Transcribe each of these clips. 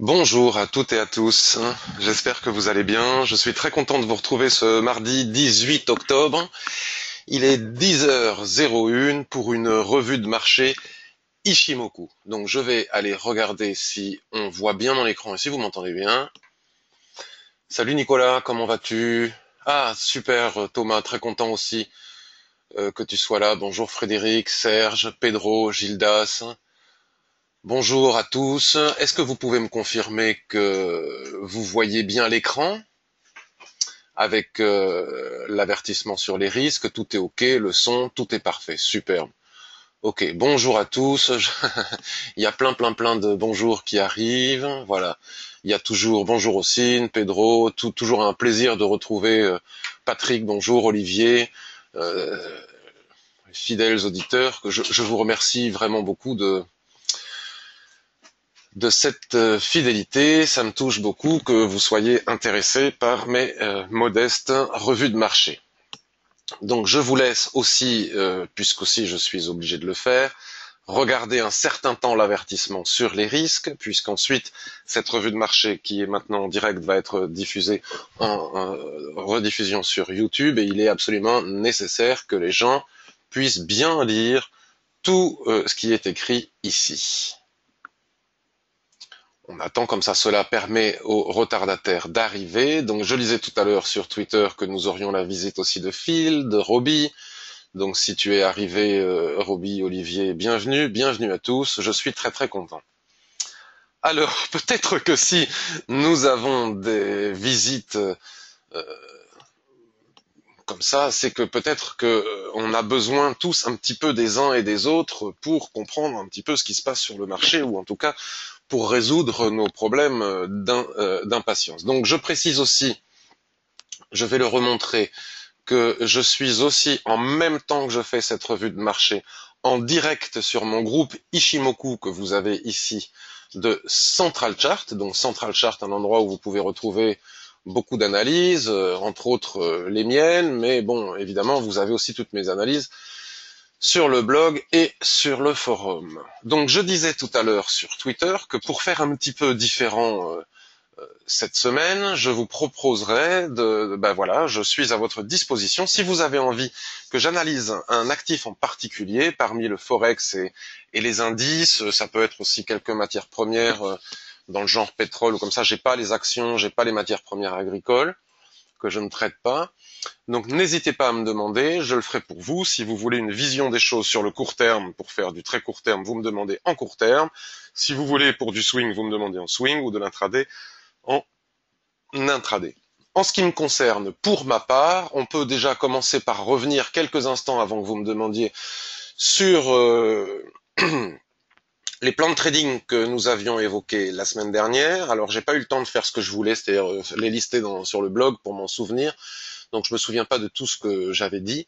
Bonjour à toutes et à tous, j'espère que vous allez bien. Je suis très content de vous retrouver ce mardi 18 octobre. Il est 10h01 pour une revue de marché Ishimoku. Donc je vais aller regarder si on voit bien mon écran et si vous m'entendez bien. Salut Nicolas, comment vas-tu? Ah super Thomas, très content aussi que tu sois là. Bonjour Frédéric, Serge, Pedro, Gildas. Bonjour à tous. Est-ce que vous pouvez me confirmer que vous voyez bien l'écran avec l'avertissement sur les risques? Tout est OK, le son, tout est parfait. Superbe. OK, bonjour à tous. Il y a plein de bonjours qui arrivent. Voilà. Il y a toujours bonjour Ossine, Pedro, toujours un plaisir de retrouver Patrick, bonjour Olivier, euh, fidèles auditeurs, que je vous remercie vraiment beaucoup de cette fidélité. Ça me touche beaucoup que vous soyez intéressés par mes modestes revues de marché. Donc je vous laisse aussi, puisqu'aussi je suis obligé de le faire, regarder un certain temps l'avertissement sur les risques, puisqu'ensuite cette revue de marché qui est maintenant en direct va être diffusée en rediffusion sur YouTube et il est absolument nécessaire que les gens puissent bien lire tout ce qui est écrit ici. On attend comme ça, cela permet aux retardataires d'arriver. Donc je lisais tout à l'heure sur Twitter que nous aurions la visite aussi de Phil, de Roby. Donc si tu es arrivé, Roby, Olivier, bienvenue à tous. Je suis très content. Alors peut-être que si nous avons des visites comme ça, c'est que peut-être que on a besoin tous un petit peu des uns et des autres pour comprendre un petit peu ce qui se passe sur le marché, ou en tout cas pour résoudre nos problèmes d'impatience. Donc je précise aussi, je vais le remontrer, que je suis aussi, en même temps que je fais cette revue de marché, en direct sur mon groupe Ishimoku que vous avez ici de Central Chart. Donc Central Chart, un endroit où vous pouvez retrouver beaucoup d'analyses, entre autres les miennes, mais bon, évidemment, vous avez aussi toutes mes analyses sur le blog et sur le forum. Donc je disais tout à l'heure sur Twitter que pour faire un petit peu différent cette semaine, je vous proposerai ben voilà, je suis à votre disposition. Si vous avez envie que j'analyse un actif en particulier, parmi le forex et les indices, ça peut être aussi quelques matières premières dans le genre pétrole ou comme ça. J'ai pas les actions, j'ai pas les matières premières agricoles que je ne traite pas. Donc n'hésitez pas à me demander, je le ferai pour vous. Si vous voulez une vision des choses sur le court terme, pour faire du très court terme, vous me demandez en court terme. Si vous voulez pour du swing, vous me demandez en swing, ou de l'intraday en intraday. En ce qui me concerne, pour ma part, on peut déjà commencer par revenir quelques instants avant que vous me demandiez sur les plans de trading que nous avions évoqués la semaine dernière. Alors j'ai pas eu le temps de faire ce que je voulais, c'est-à-dire les lister sur le blog pour m'en souvenir. Donc je me souviens pas de tout ce que j'avais dit,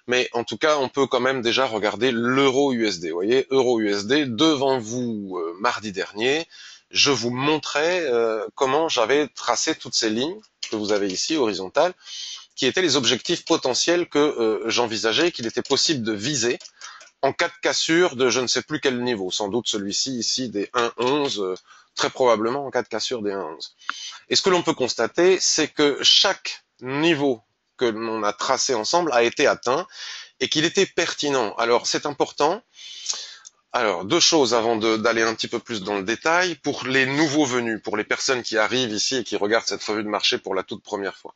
mais en tout cas on peut quand même déjà regarder l'euro USD. Vous voyez, euro USD devant vous mardi dernier, je vous montrais comment j'avais tracé toutes ces lignes que vous avez ici horizontales, qui étaient les objectifs potentiels que j'envisageais, qu'il était possible de viser en cas de cassure de je ne sais plus quel niveau, sans doute celui-ci ici des 1,11, très probablement en cas de cassure des 1,11. Et ce que l'on peut constater, c'est que chaque niveau que l'on a tracé ensemble a été atteint et qu'il était pertinent. Alors c'est important. Alors deux choses avant d'aller un petit peu plus dans le détail. Pour les nouveaux venus, pour les personnes qui arrivent ici et qui regardent cette revue de marché pour la toute première fois,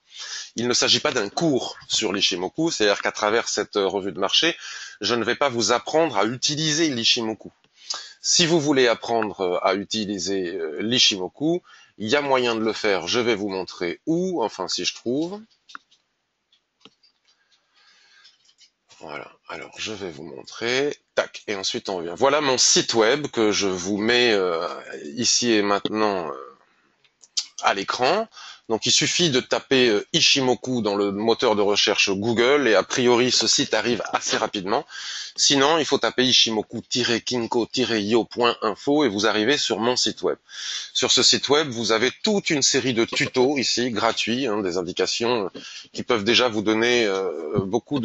il ne s'agit pas d'un cours sur l'Ishimoku, c'est-à-dire qu'à travers cette revue de marché, je ne vais pas vous apprendre à utiliser l'Ishimoku. Si vous voulez apprendre à utiliser l'Ishimoku, il y a moyen de le faire. Je vais vous montrer où, enfin si je trouve. Voilà, alors je vais vous montrer. Tac, et ensuite on revient. Voilà mon site web que je vous mets ici et maintenant à l'écran. Donc il suffit de taper Ishimoku dans le moteur de recherche Google et a priori ce site arrive assez rapidement. Sinon il faut taper ishimoku-kinko-yo.info et vous arrivez sur mon site web. Sur ce site web vous avez toute une série de tutos ici gratuits, des indications qui peuvent déjà vous donner beaucoup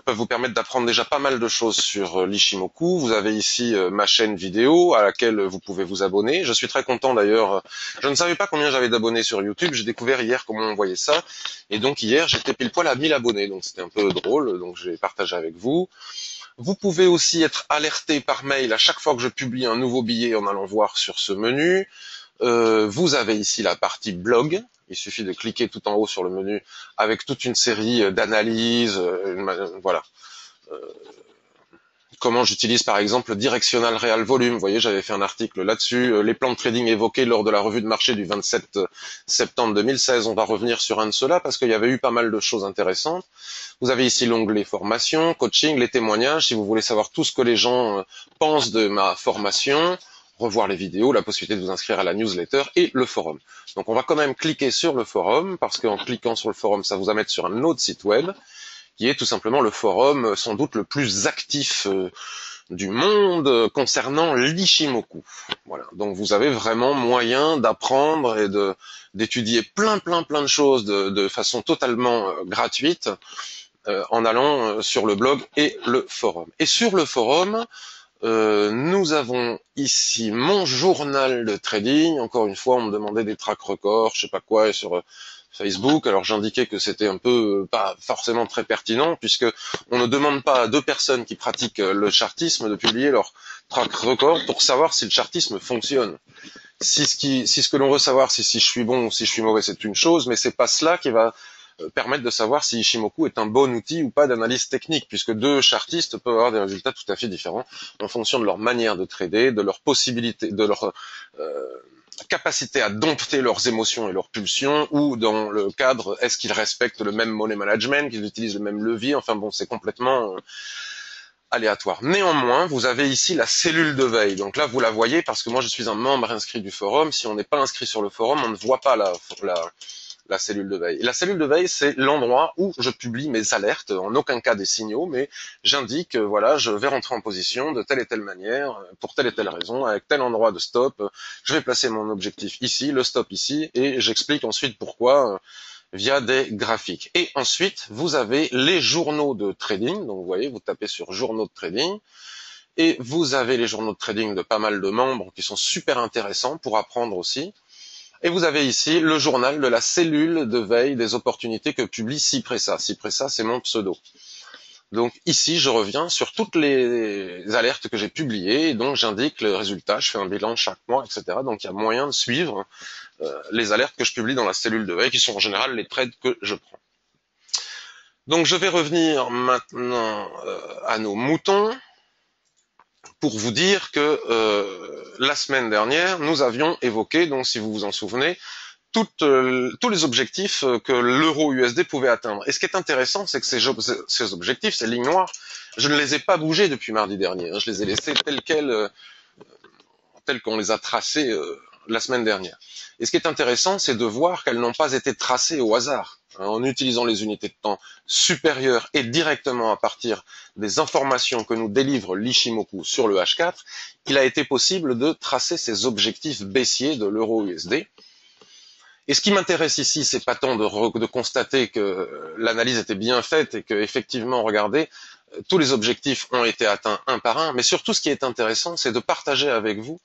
peuvent vous permettre d'apprendre déjà pas mal de choses sur l'Ishimoku. Vous avez ici ma chaîne vidéo à laquelle vous pouvez vous abonner. Je suis très content d'ailleurs. Je ne savais pas combien j'avais d'abonnés sur YouTube. J'ai découvert hier comment on voyait ça. Et donc hier, j'étais pile poil à 1000 abonnés. Donc c'était un peu drôle. Donc j'ai partagé avec vous. Vous pouvez aussi être alerté par mail à chaque fois que je publie un nouveau billet en allant voir sur ce menu. Vous avez ici la partie blog. Il suffit de cliquer tout en haut sur le menu avec toute une série d'analyses, voilà. Euh, Comment j'utilise par exemple le directional real volume. Vous voyez, j'avais fait un article là-dessus. Les plans de trading évoqués lors de la revue de marché du 27 septembre 2016. On va revenir sur un de ceux-là parce qu'il y avait eu pas mal de choses intéressantes. Vous avez ici l'onglet formation, coaching, les témoignages. Si vous voulez savoir tout ce que les gens pensent de ma formation, revoir les vidéos, la possibilité de vous inscrire à la newsletter et le forum. Donc on va quand même cliquer sur le forum parce qu'en cliquant sur le forum, ça vous amène sur un autre site web qui est tout simplement le forum sans doute le plus actif du monde concernant l'Ishimoku. Voilà. Donc vous avez vraiment moyen d'apprendre et d'étudier plein de choses de façon totalement gratuite en allant sur le blog et le forum. Et sur le forum, nous avons ici mon journal de trading. Encore une fois, on me demandait des track records, je sais pas quoi, sur Facebook. Alors j'indiquais que c'était un peu pas forcément très pertinent, puisque on ne demande pas à deux personnes qui pratiquent le chartisme de publier leur track record pour savoir si le chartisme fonctionne. Si ce que l'on veut savoir, c'est si je suis bon ou si je suis mauvais, c'est une chose, mais c'est pas cela qui va permettre de savoir si Ishimoku est un bon outil ou pas d'analyse technique, puisque deux chartistes peuvent avoir des résultats tout à fait différents en fonction de leur manière de trader, de leur possibilité, de leur capacité à dompter leurs émotions et leurs pulsions, ou dans le cadre, est-ce qu'ils respectent le même money management, qu'ils utilisent le même levier, enfin bon, c'est complètement aléatoire. Néanmoins, vous avez ici la cellule de veille. Donc là, vous la voyez parce que moi, je suis un membre inscrit du forum. Si on n'est pas inscrit sur le forum, on ne voit pas la cellule de veille. Et la cellule de veille, c'est l'endroit où je publie mes alertes, en aucun cas des signaux, mais j'indique, voilà, je vais rentrer en position de telle et telle manière, pour telle et telle raison, avec tel endroit de stop, je vais placer mon objectif ici, le stop ici, et j'explique ensuite pourquoi via des graphiques. Et ensuite, vous avez les journaux de trading, donc vous voyez, vous tapez sur journaux de trading, et vous avez les journaux de trading de pas mal de membres qui sont super intéressants pour apprendre aussi. Et vous avez ici le journal de la cellule de veille des opportunités que publie Cypressa. Cypressa, c'est mon pseudo. Donc ici, je reviens sur toutes les alertes que j'ai publiées, et donc j'indique le résultat, je fais un bilan chaque mois, etc. Donc il y a moyen de suivre les alertes que je publie dans la cellule de veille, qui sont en général les trades que je prends. Donc je vais revenir maintenant à nos moutons, pour vous dire que la semaine dernière, nous avions évoqué, donc si vous vous en souvenez, tous les objectifs que l'euro USD pouvait atteindre. Et ce qui est intéressant, c'est que ces objectifs, ces lignes noires, je ne les ai pas bougés depuis mardi dernier. Je les ai laissés telles qu'on les a tracées la semaine dernière. Et ce qui est intéressant, c'est de voir qu'elles n'ont pas été tracées au hasard, en utilisant les unités de temps supérieures et directement à partir des informations que nous délivre l'Ishimoku sur le H4, il a été possible de tracer ces objectifs baissiers de l'euro USD. Et ce qui m'intéresse ici, c'est pas tant de constater que l'analyse était bien faite et que effectivement, regardez, tous les objectifs ont été atteints un par un, mais surtout ce qui est intéressant, c'est de partager avec vous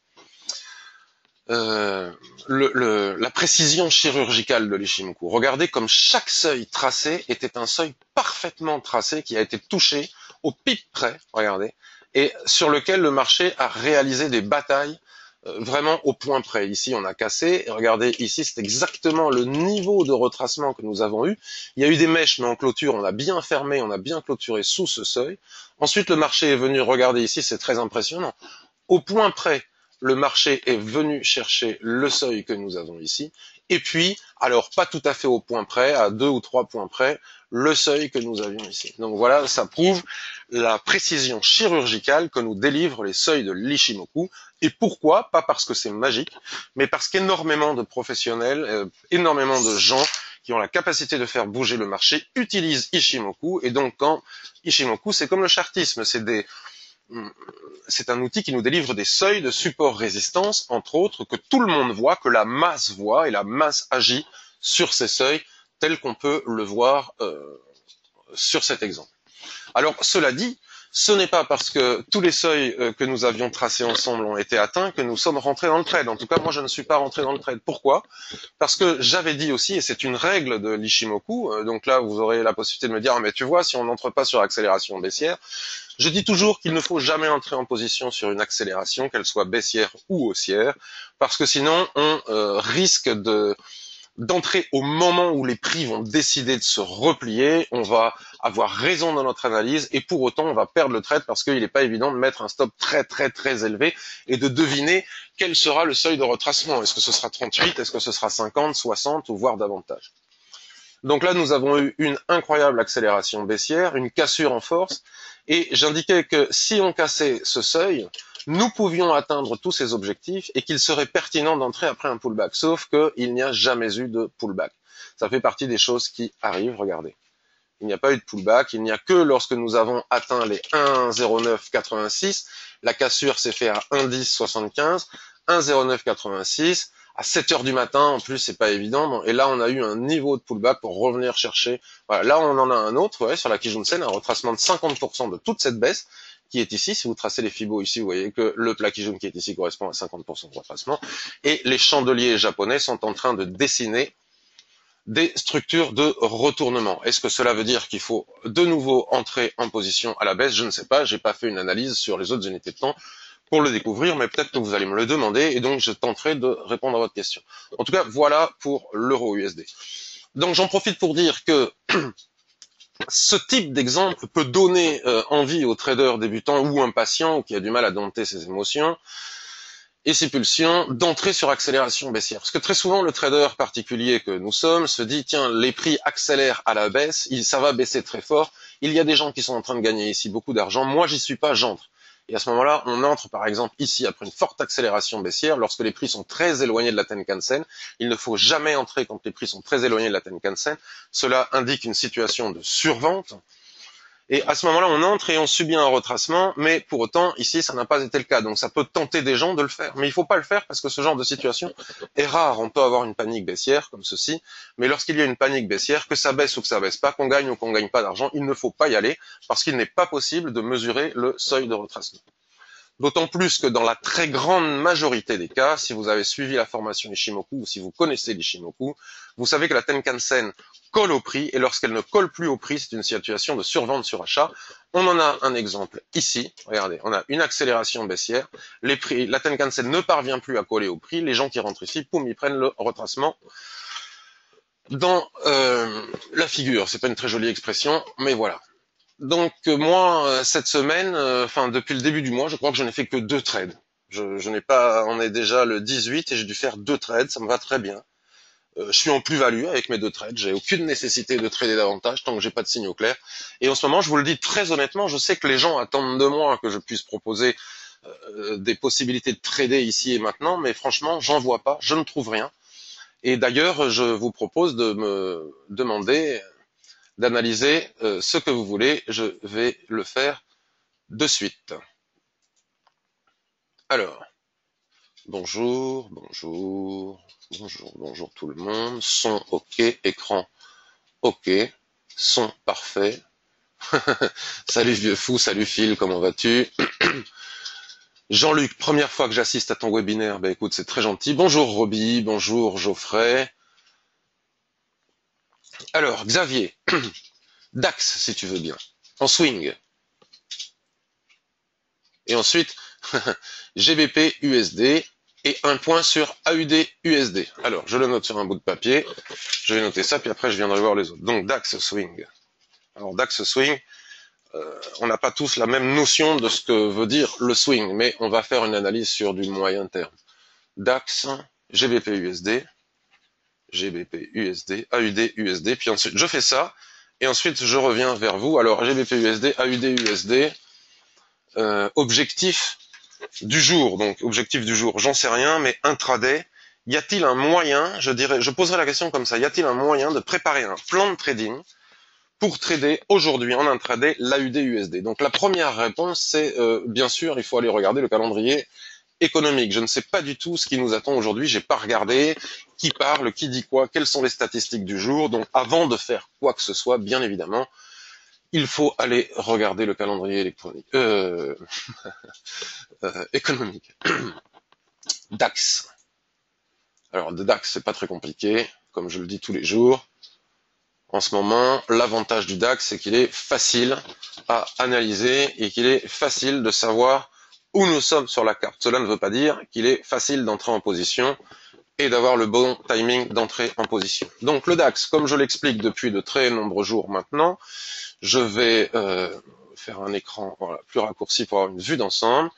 la précision chirurgicale de l'Ishimoku. Regardez comme chaque seuil tracé était un seuil parfaitement tracé qui a été touché au pic près, regardez, et sur lequel le marché a réalisé des batailles vraiment au point près. Ici, on a cassé, et regardez, ici, c'est exactement le niveau de retracement que nous avons eu. Il y a eu des mèches, mais en clôture, on a bien fermé, on a bien clôturé sous ce seuil. Ensuite, le marché est venu, regardez ici, c'est très impressionnant. Au point près, le marché est venu chercher le seuil que nous avons ici, et puis, alors pas tout à fait au point près, à 2 ou 3 points près, le seuil que nous avions ici. Donc voilà, ça prouve la précision chirurgicale que nous délivrent les seuils de l'Ishimoku. Et pourquoi? Pas parce que c'est magique, mais parce qu'énormément de professionnels, énormément de gens qui ont la capacité de faire bouger le marché utilisent Ishimoku. Et donc quand Ishimoku, c'est comme le chartisme, c'est un outil qui nous délivre des seuils de support résistance, entre autres, que tout le monde voit, que la masse voit, et la masse agit sur ces seuils, tel qu'on peut le voir sur cet exemple. Alors, cela dit, ce n'est pas parce que tous les seuils que nous avions tracés ensemble ont été atteints que nous sommes rentrés dans le trade. En tout cas, moi, je ne suis pas rentré dans le trade. Pourquoi? Parce que j'avais dit aussi, et c'est une règle de l'Ishimoku, donc là, vous aurez la possibilité de me dire, ah, mais tu vois, si on n'entre pas sur accélération baissière, je dis toujours qu'il ne faut jamais entrer en position sur une accélération, qu'elle soit baissière ou haussière, parce que sinon, on risque d'entrer au moment où les prix vont décider de se replier, on va avoir raison dans notre analyse et pour autant on va perdre le trade parce qu'il n'est pas évident de mettre un stop très très très élevé et de deviner quel sera le seuil de retracement. Est-ce que ce sera 38, est-ce que ce sera 50, 60 ou voire davantage? Donc là nous avons eu une incroyable accélération baissière, une cassure en force et j'indiquais que si on cassait ce seuil, nous pouvions atteindre tous ces objectifs et qu'il serait pertinent d'entrer après un pullback. Sauf qu'il n'y a jamais eu de pullback. Ça fait partie des choses qui arrivent, regardez. Il n'y a pas eu de pullback, il n'y a que lorsque nous avons atteint les 1,0986, la cassure s'est faite à 1,1075, 1,0986, à 7 heures du matin, en plus c'est pas évident, et là on a eu un niveau de pullback pour revenir chercher, voilà, là on en a un autre, ouais, sur la Kijun-sen, un retracement de 50% de toute cette baisse, qui est ici, si vous tracez les Fibos ici, vous voyez que le plat Kijun qui est ici correspond à 50% de retracement, et les chandeliers japonais sont en train de dessiner des structures de retournement. Est-ce que cela veut dire qu'il faut de nouveau entrer en position à la baisse? Je ne sais pas, j'ai pas fait une analyse sur les autres unités de temps pour le découvrir, mais peut-être que vous allez me le demander, et donc je tenterai de répondre à votre question. En tout cas, voilà pour l'euro USD. Donc j'en profite pour dire que ce type d'exemple peut donner envie aux traders débutants ou impatients ou qui a du mal à dompter ses émotions et ses pulsions d'entrer sur accélération baissière. Parce que très souvent, le trader particulier que nous sommes se dit, tiens, les prix accélèrent à la baisse, ça va baisser très fort, il y a des gens qui sont en train de gagner ici beaucoup d'argent, moi j'y suis pas, j'entre. Et à ce moment-là, on entre par exemple ici après une forte accélération baissière, lorsque les prix sont très éloignés de la Tenkan-sen. Il ne faut jamais entrer quand les prix sont très éloignés de la Tenkan-sen. Cela indique une situation de survente. Et à ce moment-là, on entre et on subit un retracement, mais pour autant, ici, ça n'a pas été le cas. Donc ça peut tenter des gens de le faire. Mais il ne faut pas le faire parce que ce genre de situation est rare. On peut avoir une panique baissière comme ceci, mais lorsqu'il y a une panique baissière, que ça baisse ou que ça baisse pas, qu'on gagne ou qu'on gagne pas d'argent, il ne faut pas y aller parce qu'il n'est pas possible de mesurer le seuil de retracement. D'autant plus que dans la très grande majorité des cas, si vous avez suivi la formation Ishimoku ou si vous connaissez l'Ishimoku, vous savez que la Tenkan-sen colle au prix et lorsqu'elle ne colle plus au prix, c'est une situation de survente sur achat. On en a un exemple ici. Regardez, on a une accélération baissière. Les prix, la Tenkan-sen ne parvient plus à coller au prix. Les gens qui rentrent ici, poum, ils prennent le retracement dans la figure. C'est pas une très jolie expression, mais voilà. Donc moi cette semaine, enfin depuis le début du mois, je crois que je n'ai fait que 2 trades. Je n'ai pas, on est déjà le 18 et j'ai dû faire 2 trades, ça me va très bien. Je suis en plus-value avec mes 2 trades, j'ai aucune nécessité de trader davantage tant que j'ai pas de signaux clairs. Et en ce moment, je vous le dis très honnêtement, je sais que les gens attendent de moi que je puisse proposer des possibilités de trader ici et maintenant, mais franchement, j'en vois pas, je ne trouve rien. Et d'ailleurs, je vous propose de me demander d'analyser ce que vous voulez. Je vais le faire de suite. Alors, bonjour, bonjour, bonjour, bonjour tout le monde. Son OK, écran OK, son parfait. Salut vieux fou, salut Phil, comment vas-tu? Jean-Luc, première fois que j'assiste à ton webinaire, ben écoute, c'est très gentil. Bonjour Roby, bonjour Geoffrey. Alors, Xavier, DAX si tu veux bien, en swing. Et ensuite, GBP USD et un point sur AUD USD. Alors, je le note sur un bout de papier. Je vais noter ça, puis après, je viendrai voir les autres. Donc, DAX swing. Alors, DAX swing, on n'a pas tous la même notion de ce que veut dire le swing, mais on va faire une analyse sur du moyen terme. DAX, GBP USD, GBP USD, AUD USD, puis ensuite, je fais ça, et ensuite, je reviens vers vous. Alors, GBP USD, AUD USD, objectif du jour, donc objectif du jour, j'en sais rien, mais intraday, y a-t-il un moyen, je poserai la question comme ça, y a-t-il un moyen de préparer un plan de trading pour trader aujourd'hui en intraday l'AUD USD? Donc la première réponse, c'est bien sûr, il faut aller regarder le calendrier économique. Je ne sais pas du tout ce qui nous attend aujourd'hui, j'ai pas regardé qui parle, qui dit quoi, quelles sont les statistiques du jour. Donc avant de faire quoi que ce soit, bien évidemment, il faut aller regarder le calendrier électronique, économique. DAX. Alors, le DAX, c'est pas très compliqué, comme je le dis tous les jours. En ce moment, l'avantage du DAX, c'est qu'il est facile à analyser et qu'il est facile de savoir où nous sommes sur la carte. Cela ne veut pas dire qu'il est facile d'entrer en position et d'avoir le bon timing d'entrée en position. Donc le DAX, comme je l'explique depuis de très nombreux jours maintenant, je vais faire un écran plus raccourci pour avoir une vue d'ensemble.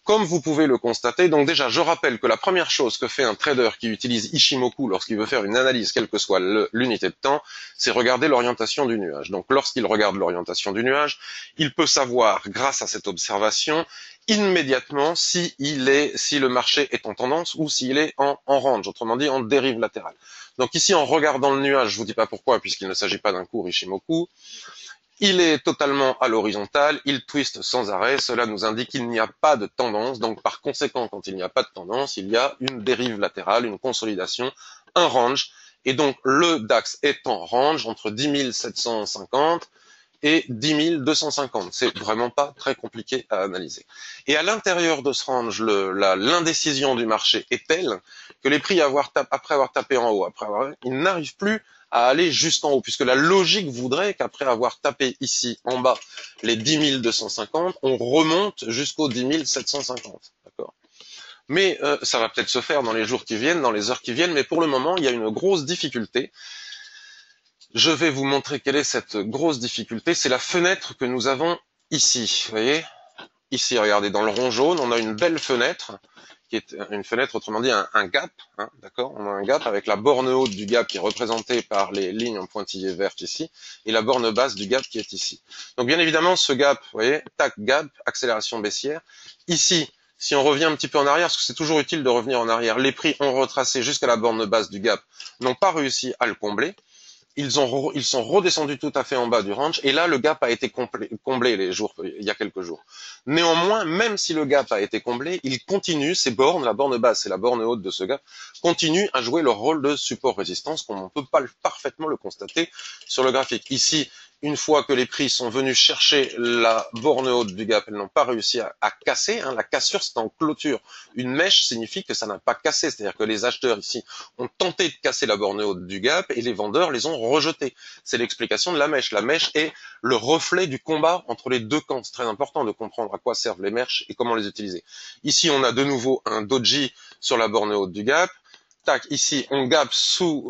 Comme vous pouvez le constater, donc déjà, je rappelle que la première chose que fait un trader qui utilise Ishimoku lorsqu'il veut faire une analyse, quelle que soit l'unité de temps, c'est regarder l'orientation du nuage. Donc lorsqu'il regarde l'orientation du nuage, il peut savoir, grâce à cette observation, immédiatement si le marché est en tendance ou s'il est en range, autrement dit en dérive latérale. Donc ici, en regardant le nuage, je vous dis pas pourquoi, puisqu'il ne s'agit pas d'un cours Ishimoku, il est totalement à l'horizontale, il twiste sans arrêt, cela nous indique qu'il n'y a pas de tendance, donc par conséquent, quand il n'y a pas de tendance, il y a une dérive latérale, une consolidation, un range, et donc le DAX est en range entre 10 750 et 10 250. C'est vraiment pas très compliqué à analyser. Et à l'intérieur de ce range, l'indécision du marché est telle que les prix après avoir tapé en haut, ils n'arrivent plus à aller jusqu'en haut, puisque la logique voudrait qu'après avoir tapé ici en bas les 10 250, on remonte jusqu'aux 10 750. D'accord ? Mais ça va peut-être se faire dans les jours qui viennent, dans les heures qui viennent, mais pour le moment, il y a une grosse difficulté. Je vais vous montrer quelle est cette grosse difficulté. C'est la fenêtre que nous avons ici. Vous voyez ? Ici, regardez, dans le rond jaune, on a une belle fenêtre, qui est une fenêtre, autrement dit, un gap, hein, d'accord ? On a un gap avec la borne haute du gap qui est représentée par les lignes en pointillés vertes ici, et la borne basse du gap qui est ici. Donc, bien évidemment, ce gap, vous voyez, tac, gap, accélération baissière. Ici, si on revient un petit peu en arrière, parce que c'est toujours utile de revenir en arrière, les prix ont retracé jusqu'à la borne basse du gap, n'ont pas réussi à le combler. Ils sont redescendus tout à fait en bas du range, et là, le gap a été comblé il y a quelques jours. Néanmoins, même si le gap a été comblé, il continue, ces bornes, la borne basse et la borne haute de ce gap, continuent à jouer leur rôle de support-résistance, comme on peut parfaitement le constater sur le graphique. Ici, une fois que les prix sont venus chercher la borne haute du gap, elles n'ont pas réussi à casser. Hein, la cassure, c'est en clôture. Une mèche signifie que ça n'a pas cassé, c'est-à-dire que les acheteurs ici ont tenté de casser la borne haute du gap et les vendeurs les ont rejetés. C'est l'explication de la mèche. La mèche est le reflet du combat entre les deux camps. C'est très important de comprendre à quoi servent les mèches et comment les utiliser. Ici, on a de nouveau un doji sur la borne haute du gap. Tac, ici, on gap sous,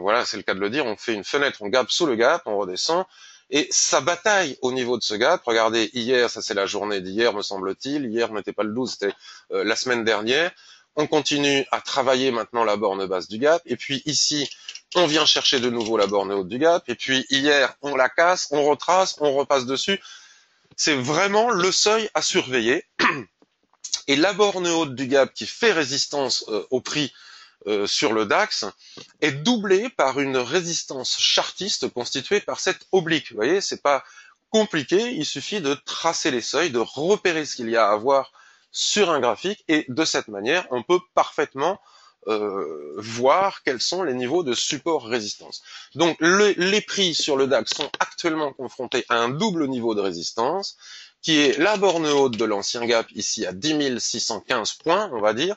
voilà, c'est le cas de le dire, on fait une fenêtre, on gap sous le gap, on redescend, et ça bataille au niveau de ce gap. Regardez, hier, ça c'est la journée d'hier, me semble-t-il, hier n'était pas le 12, c'était la semaine dernière. On continue à travailler maintenant la borne basse du gap, et puis ici, on vient chercher de nouveau la borne haute du gap, et puis hier, on la casse, on retrace, on repasse dessus. C'est vraiment le seuil à surveiller. Et la borne haute du gap qui fait résistance au prix sur le DAX est doublée par une résistance chartiste constituée par cette oblique. Vous voyez, c'est pas compliqué, il suffit de tracer les seuils, de repérer ce qu'il y a à voir sur un graphique, et de cette manière, on peut parfaitement voir quels sont les niveaux de support-résistance. Donc les prix sur le DAX sont actuellement confrontés à un double niveau de résistance, qui est la borne haute de l'ancien gap, ici à 10 615 points, on va dire,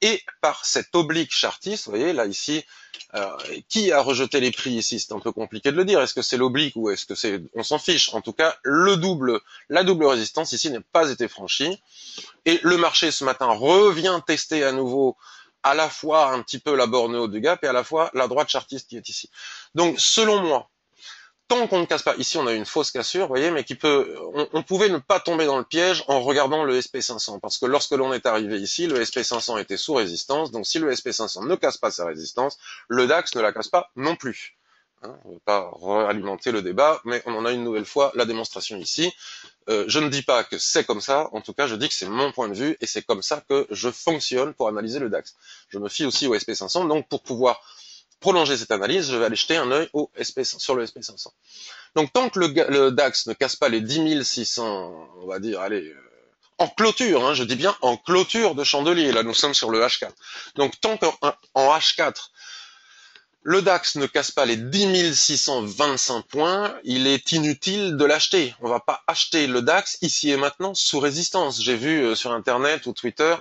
et par cette oblique chartiste, vous voyez, là, ici, qui a rejeté les prix ici? C'est un peu compliqué de le dire. Est-ce que c'est l'oblique ou est-ce que c'est... On s'en fiche. En tout cas, la double résistance ici n'a pas été franchie. Et le marché, ce matin, revient tester à nouveau à la fois un petit peu la borne haute du gap et à la fois la droite chartiste qui est ici. Donc, selon moi, tant qu'on ne casse pas, ici on a une fausse cassure, vous voyez, mais on pouvait ne pas tomber dans le piège en regardant le SP500, parce que lorsque l'on est arrivé ici, le SP500 était sous résistance, donc si le SP500 ne casse pas sa résistance, le DAX ne la casse pas non plus. Hein, on ne veut pas réalimenter le débat, mais on en a une nouvelle fois la démonstration ici. Je ne dis pas que c'est comme ça, en tout cas je dis que c'est mon point de vue, et c'est comme ça que je fonctionne pour analyser le DAX. Je me fie aussi au SP500, donc pour pouvoir prolonger cette analyse, je vais aller jeter un œil sur le SP500. Donc tant que le DAX ne casse pas les 10 600, on va dire, allez, en clôture, hein, je dis bien en clôture de chandelier, là nous sommes sur le H4. Donc tant qu'en H4, le DAX ne casse pas les 10 625 points, il est inutile de l'acheter. On va pas acheter le DAX ici et maintenant sous résistance. J'ai vu sur Internet ou Twitter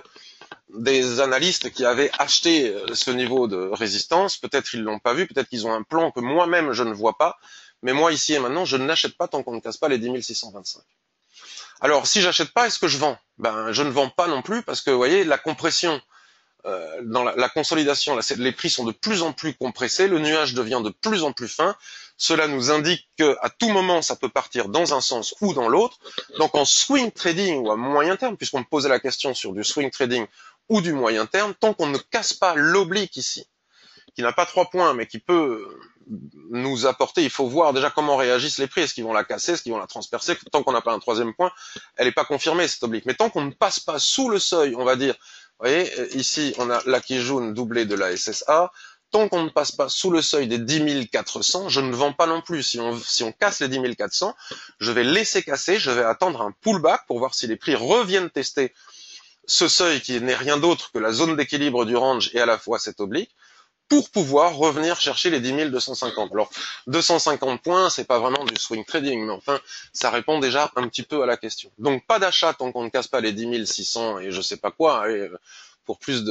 des analystes qui avaient acheté ce niveau de résistance. Peut-être ils l'ont pas vu, peut-être qu'ils ont un plan que moi-même je ne vois pas. Mais moi, ici et maintenant, je ne l'achète pas tant qu'on ne casse pas les 10 625. Alors, si j'achète pas, est-ce que je vends? Ben, je ne vends pas non plus parce que, vous voyez, la compression dans la consolidation, là, les prix sont de plus en plus compressés, le nuage devient de plus en plus fin. Cela nous indique qu'à tout moment, ça peut partir dans un sens ou dans l'autre. Donc en swing trading ou à moyen terme, puisqu'on me posait la question sur du swing trading ou du moyen terme, tant qu'on ne casse pas l'oblique ici, qui n'a pas 3 points, mais qui peut nous apporter, il faut voir déjà comment réagissent les prix, est-ce qu'ils vont la casser, est-ce qu'ils vont la transpercer, tant qu'on n'a pas un 3e point, elle n'est pas confirmée cette oblique. Mais tant qu'on ne passe pas sous le seuil, on va dire, vous voyez, ici on a la Kijun doublée de la SSA, tant qu'on ne passe pas sous le seuil des 10 400, je ne vends pas non plus. Si on casse les 10 400, je vais laisser casser, je vais attendre un pullback pour voir si les prix reviennent tester ce seuil qui n'est rien d'autre que la zone d'équilibre du range et à la fois cette oblique, pour pouvoir revenir chercher les 10 250. Alors, 250 points, c'est pas vraiment du swing trading, mais enfin, ça répond déjà un petit peu à la question. Donc, pas d'achat tant qu'on ne casse pas les 10 600 et je sais pas quoi. Et pour plus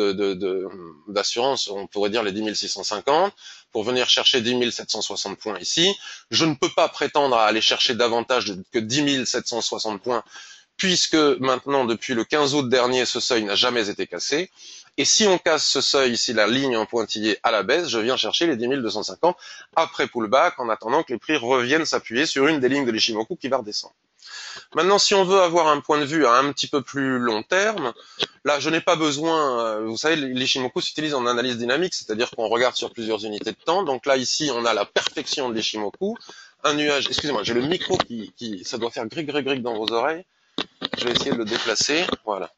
d'assurance, on pourrait dire les 10 650, pour venir chercher 10 760 points ici. Je ne peux pas prétendre à aller chercher davantage que 10 760 points, puisque maintenant, depuis le 15 août dernier, ce seuil n'a jamais été cassé. Et si on casse ce seuil ici, la ligne en pointillé à la baisse, je viens chercher les 10 250 après pullback, en attendant que les prix reviennent s'appuyer sur une des lignes de l'Ichimoku qui va redescendre. Maintenant, si on veut avoir un point de vue à un petit peu plus long terme, là, je n'ai pas besoin, vous savez, l'Ichimoku s'utilise en analyse dynamique, c'est-à-dire qu'on regarde sur plusieurs unités de temps. Donc là, ici, on a la perfection de l'Ichimoku, un nuage, excusez-moi, j'ai le micro ça doit faire gric dans vos oreilles. Je vais essayer de le déplacer, voilà.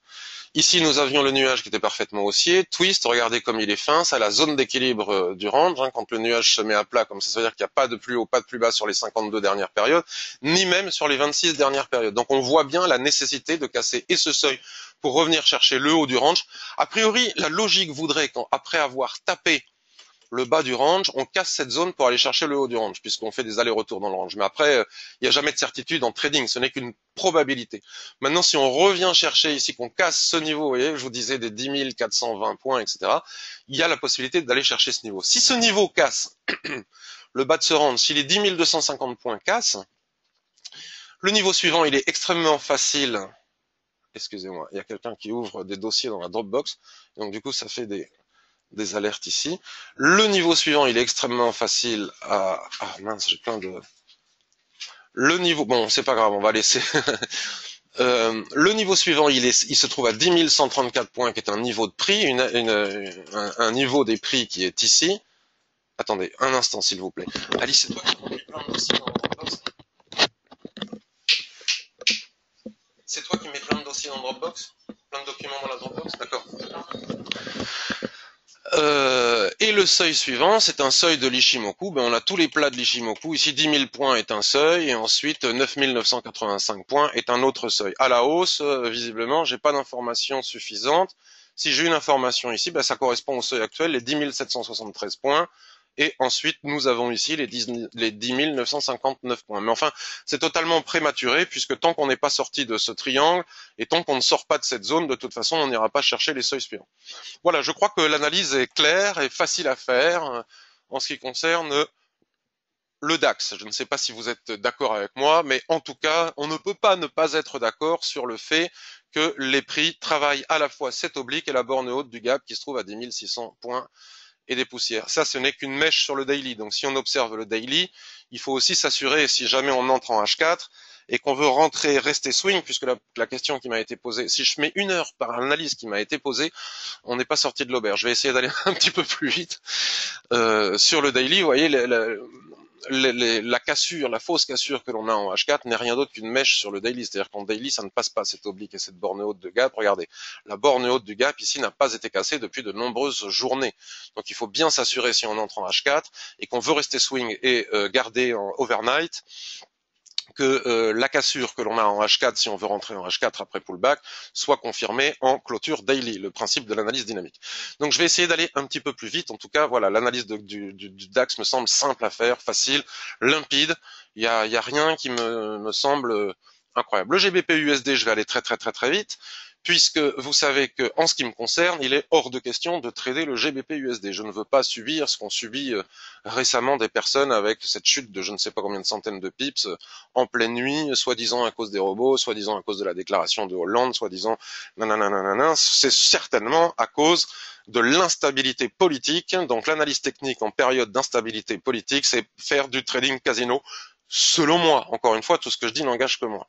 Ici, nous avions le nuage qui était parfaitement haussier. Twist, regardez comme il est fin. C'est la zone d'équilibre du range. Hein, quand le nuage se met à plat, comme ça veut dire qu'il n'y a pas de plus haut, pas de plus bas sur les 52 dernières périodes, ni même sur les 26 dernières périodes. Donc on voit bien la nécessité de casser et ce seuil pour revenir chercher le haut du range. A priori, la logique voudrait qu'après avoir tapé le bas du range, on casse cette zone pour aller chercher le haut du range, puisqu'on fait des allers-retours dans le range. Mais après, il n'y a jamais de certitude en trading, ce n'est qu'une probabilité. Maintenant, si on revient chercher ici, qu'on casse ce niveau, vous voyez, je vous disais des 10 420 points, etc., il y a la possibilité d'aller chercher ce niveau. Si ce niveau casse le bas de ce range, si les 10 250 points cassent, le niveau suivant, il est extrêmement facile. Excusez-moi, il y a quelqu'un qui ouvre des dossiers dans la Dropbox, donc du coup, ça fait des alertes ici. Le niveau suivant, il est extrêmement facile à... Ah mince, j'ai plein de... Le niveau... Bon, c'est pas grave, on va laisser... le niveau suivant, il se trouve à 10 134 points, qui est un niveau de prix, un niveau des prix qui est ici. Attendez, un instant, s'il vous plaît. Alice, c'est toi qui mets plein de dossiers dans Dropbox? C'est toi qui mets plein de dossiers dans Dropbox? Plein de documents dans la Dropbox? D'accord. Et le seuil suivant, c'est un seuil de l'Ichimoku. Ben, on a tous les plats de l'Ichimoku. Ici, 10 000 points est un seuil, et ensuite 9 985 points est un autre seuil. À la hausse, visiblement, j'ai pas d'informations suffisantes. Si j'ai une information ici, ben, ça correspond au seuil actuel, les 10 773 points. Et ensuite, nous avons ici les 10 959 points. Mais enfin, c'est totalement prématuré, puisque tant qu'on n'est pas sorti de ce triangle, et tant qu'on ne sort pas de cette zone, de toute façon, on n'ira pas chercher les seuils suivants. Voilà, je crois que l'analyse est claire et facile à faire en ce qui concerne le DAX. Je ne sais pas si vous êtes d'accord avec moi, mais en tout cas, on ne peut pas ne pas être d'accord sur le fait que les prix travaillent à la fois cette oblique et la borne haute du gap qui se trouve à 10 600 points et des poussières. Ça, ce n'est qu'une mèche sur le daily. Donc, si on observe le daily, il faut aussi s'assurer, si jamais on entre en H4 et qu'on veut rester swing, puisque la question qui m'a été posée, si je mets 1 heure par analyse qui m'a été posée, on n'est pas sorti de l'auberge. Je vais essayer d'aller un petit peu plus vite. Sur le daily, vous voyez, la cassure, la fausse cassure que l'on a en H4 n'est rien d'autre qu'une mèche sur le daily. C'est-à-dire qu'en daily, ça ne passe pas cette oblique et cette borne haute de gap. Regardez, la borne haute du gap ici n'a pas été cassée depuis de nombreuses journées. Donc il faut bien s'assurer si on entre en H4 et qu'on veut rester swing et garder en overnight que la cassure que l'on a en H4, si on veut rentrer en H4 après pullback, soit confirmée en clôture daily, le principe de l'analyse dynamique. Donc je vais essayer d'aller un petit peu plus vite. En tout cas, voilà, l'analyse du DAX me semble simple à faire, facile, limpide. Il y a rien qui me semble incroyable. Le GBP USD, je vais aller très vite, puisque vous savez que en ce qui me concerne, il est hors de question de trader le GBP USD. Je ne veux pas subir ce qu'ont subi récemment des personnes avec cette chute de je ne sais pas combien de centaines de pips en pleine nuit, soi-disant à cause des robots, soi-disant à cause de la déclaration de Hollande, soi-disant nanana. C'est certainement à cause de l'instabilité politique. Donc l'analyse technique en période d'instabilité politique, c'est faire du trading casino. Selon moi, encore une fois, tout ce que je dis n'engage que moi.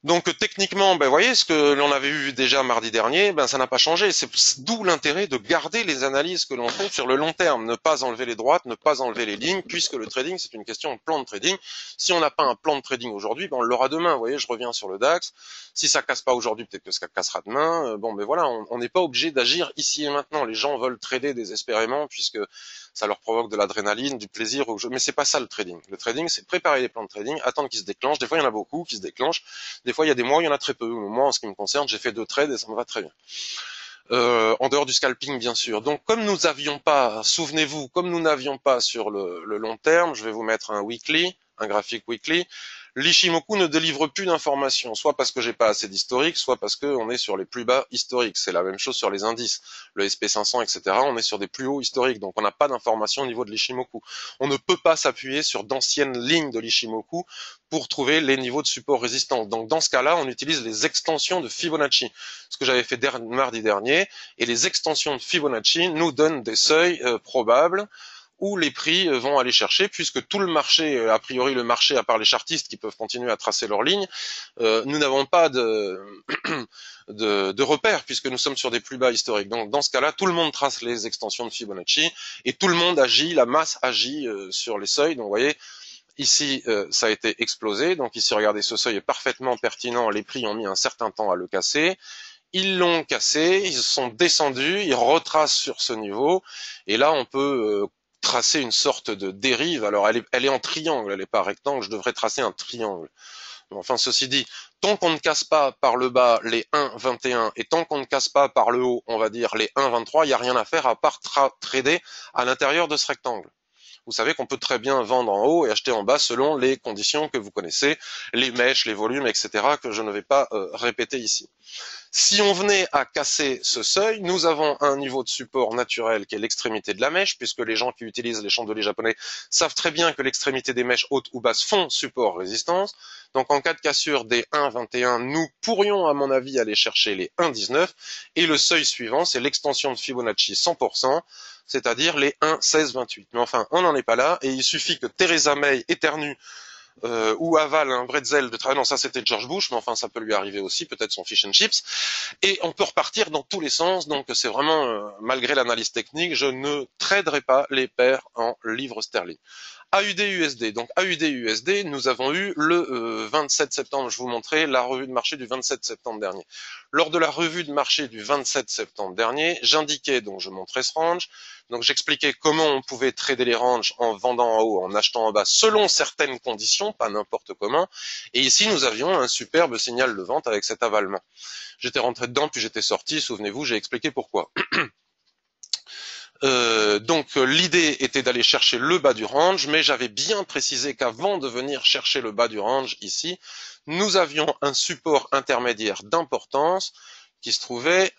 Donc techniquement, vous voyez ce que l'on avait vu déjà mardi dernier, ça n'a pas changé. C'est d'où l'intérêt de garder les analyses que l'on fait sur le long terme, ne pas enlever les droites, ne pas enlever les lignes, puisque le trading c'est une question de plan de trading. Si on n'a pas un plan de trading aujourd'hui, on l'aura demain. Vous voyez, je reviens sur le DAX. Si ça casse pas aujourd'hui, peut-être que ça cassera demain. Voilà, on n'est pas obligé d'agir ici et maintenant. Les gens veulent trader désespérément puisque ça leur provoque de l'adrénaline, du plaisir, mais c'est pas ça le trading. Le trading, c'est préparer les plans de trading, attendre qu'ils se déclenchent. Des fois, il y en a beaucoup qui se déclenchent. Des fois, il y a des mois, il y en a très peu. Moi, en ce qui me concerne, j'ai fait 2 trades et ça me va très bien. En dehors du scalping, bien sûr. Donc, comme nous avions pas, souvenez-vous, comme nous n'avions pas sur le long terme, je vais vous mettre un weekly, un graphique weekly. L'Ishimoku ne délivre plus d'informations, soit parce que j'ai pas assez d'historique, soit parce qu'on est sur les plus bas historiques. C'est la même chose sur les indices, le SP500, etc. On est sur des plus hauts historiques, donc on n'a pas d'informations au niveau de l'Ishimoku. On ne peut pas s'appuyer sur d'anciennes lignes de l'Ishimoku pour trouver les niveaux de support résistance. Donc dans ce cas-là, on utilise les extensions de Fibonacci, ce que j'avais fait mardi dernier, et les extensions de Fibonacci nous donnent des seuils probables où les prix vont aller chercher, puisque tout le marché, a priori le marché, à part les chartistes qui peuvent continuer à tracer leurs lignes, nous n'avons pas de repères, puisque nous sommes sur des plus bas historiques. Donc dans ce cas-là, tout le monde trace les extensions de Fibonacci, et tout le monde agit, la masse agit sur les seuils. Donc vous voyez, ici ça a été explosé, donc ici regardez, ce seuil est parfaitement pertinent, les prix ont mis un certain temps à le casser. Ils l'ont cassé, ils sont descendus, ils retracent sur ce niveau, et là on peut tracer une sorte de dérive. Alors elle est en triangle, elle n'est pas rectangle, je devrais tracer un triangle. Enfin, ceci dit, tant qu'on ne casse pas par le bas les 1,21 et tant qu'on ne casse pas par le haut, on va dire les 1,23, il n'y a rien à faire à part trader à l'intérieur de ce rectangle. Vous savez qu'on peut très bien vendre en haut et acheter en bas selon les conditions que vous connaissez, les mèches, les volumes, etc., que je ne vais pas répéter ici. Si on venait à casser ce seuil, nous avons un niveau de support naturel qui est l'extrémité de la mèche, puisque les gens qui utilisent les chandeliers japonais savent très bien que l'extrémité des mèches hautes ou basses font support-résistance. Donc en cas de cassure des 1,21, nous pourrions à mon avis aller chercher les 1,19, et le seuil suivant, c'est l'extension de Fibonacci 100%, c'est-à-dire les 1,1628. Mais enfin, on n'en est pas là, et il suffit que Theresa May éternue ou avale un bretzel de travail. Non, ça c'était George Bush, mais enfin ça peut lui arriver aussi, peut-être son fish and chips. Et on peut repartir dans tous les sens. Donc c'est vraiment, malgré l'analyse technique, je ne traderai pas les paires en livres sterling. AUD-USD. Donc AUD-USD, nous avons eu le 27 septembre, je vous montrais la revue de marché du 27 septembre dernier. Lors de la revue de marché du 27 septembre dernier, j'indiquais, donc je montrais ce range, donc j'expliquais comment on pouvait trader les ranges en vendant en haut, en achetant en bas, selon certaines conditions, pas n'importe comment. Et ici, nous avions un superbe signal de vente avec cet avalement. J'étais rentré dedans, puis j'étais sorti, souvenez-vous, j'ai expliqué pourquoi. Donc l'idée était d'aller chercher le bas du range, mais j'avais bien précisé qu'avant de venir chercher le bas du range ici, nous avions un support intermédiaire d'importance qui se trouvait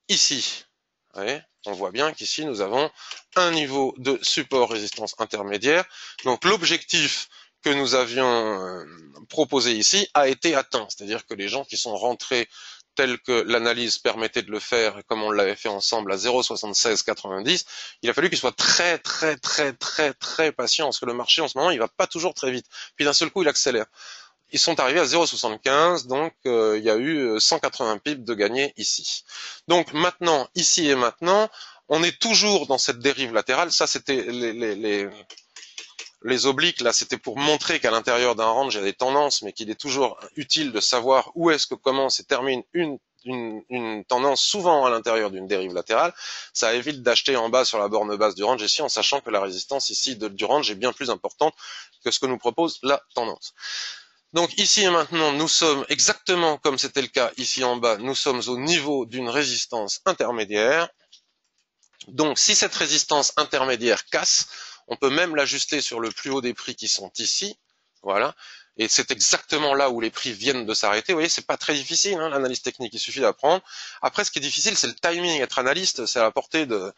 ici. Vous voyez, on voit bien qu'ici nous avons un niveau de support résistance intermédiaire. Donc l'objectif que nous avions proposé ici a été atteint, c'est-à-dire que les gens qui sont rentrés tel que l'analyse permettait de le faire, comme on l'avait fait ensemble à 0,7690, il a fallu qu'ils soient très patients, parce que le marché en ce moment, il va pas toujours très vite. Puis d'un seul coup, il accélère. Ils sont arrivés à 0,75, donc il y a eu 180 pips de gagné ici. Donc maintenant, ici et maintenant, on est toujours dans cette dérive latérale. Ça, c'était les obliques, là, c'était pour montrer qu'à l'intérieur d'un range, il y a des tendances, mais qu'il est toujours utile de savoir où est-ce que commence et termine une une tendance souvent à l'intérieur d'une dérive latérale, ça évite d'acheter en bas sur la borne basse du range ici en sachant que la résistance ici du range est bien plus importante que ce que nous propose la tendance. Donc ici et maintenant, nous sommes exactement comme c'était le cas ici en bas, nous sommes au niveau d'une résistance intermédiaire. Donc si cette résistance intermédiaire casse, on peut même l'ajuster sur le plus haut des prix qui sont ici, voilà, et c'est exactement là où les prix viennent de s'arrêter. Vous voyez, c'est pas très difficile, hein, l'analyse technique, il suffit d'apprendre. Après, ce qui est difficile, c'est le timing. Être analyste, c'est à la portée de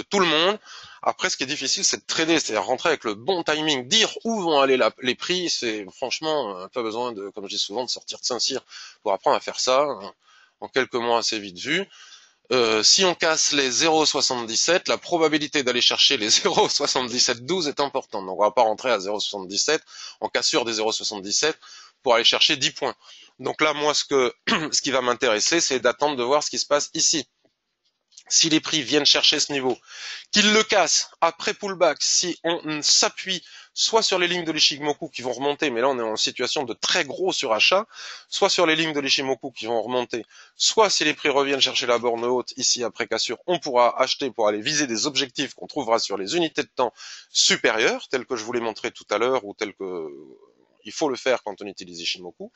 tout le monde. Après, ce qui est difficile, c'est de trader, c'est-à-dire rentrer avec le bon timing, dire où vont aller les prix. C'est franchement pas besoin de, comme je dis souvent, de sortir de Saint-Cyr pour apprendre à faire ça, hein, en quelques mois assez vite vu. Si on casse les 0,77, la probabilité d'aller chercher les 0,7712 est importante. Donc on va pas rentrer à 0,77 en cassure des 0,77 pour aller chercher 10 points. Donc là, moi, ce qui va m'intéresser, c'est d'attendre de voir ce qui se passe ici. Si les prix viennent chercher ce niveau, qu'ils le cassent après pullback, si on s'appuie soit sur les lignes de l'Ichimoku qui vont remonter, mais là on est en situation de très gros surachat, soit sur les lignes de l'Ichimoku qui vont remonter, soit si les prix reviennent chercher la borne haute ici après cassure, on pourra acheter pour aller viser des objectifs qu'on trouvera sur les unités de temps supérieures, tels que je vous l'ai montré tout à l'heure, ou tels que il faut le faire quand on utilise Ichimoku.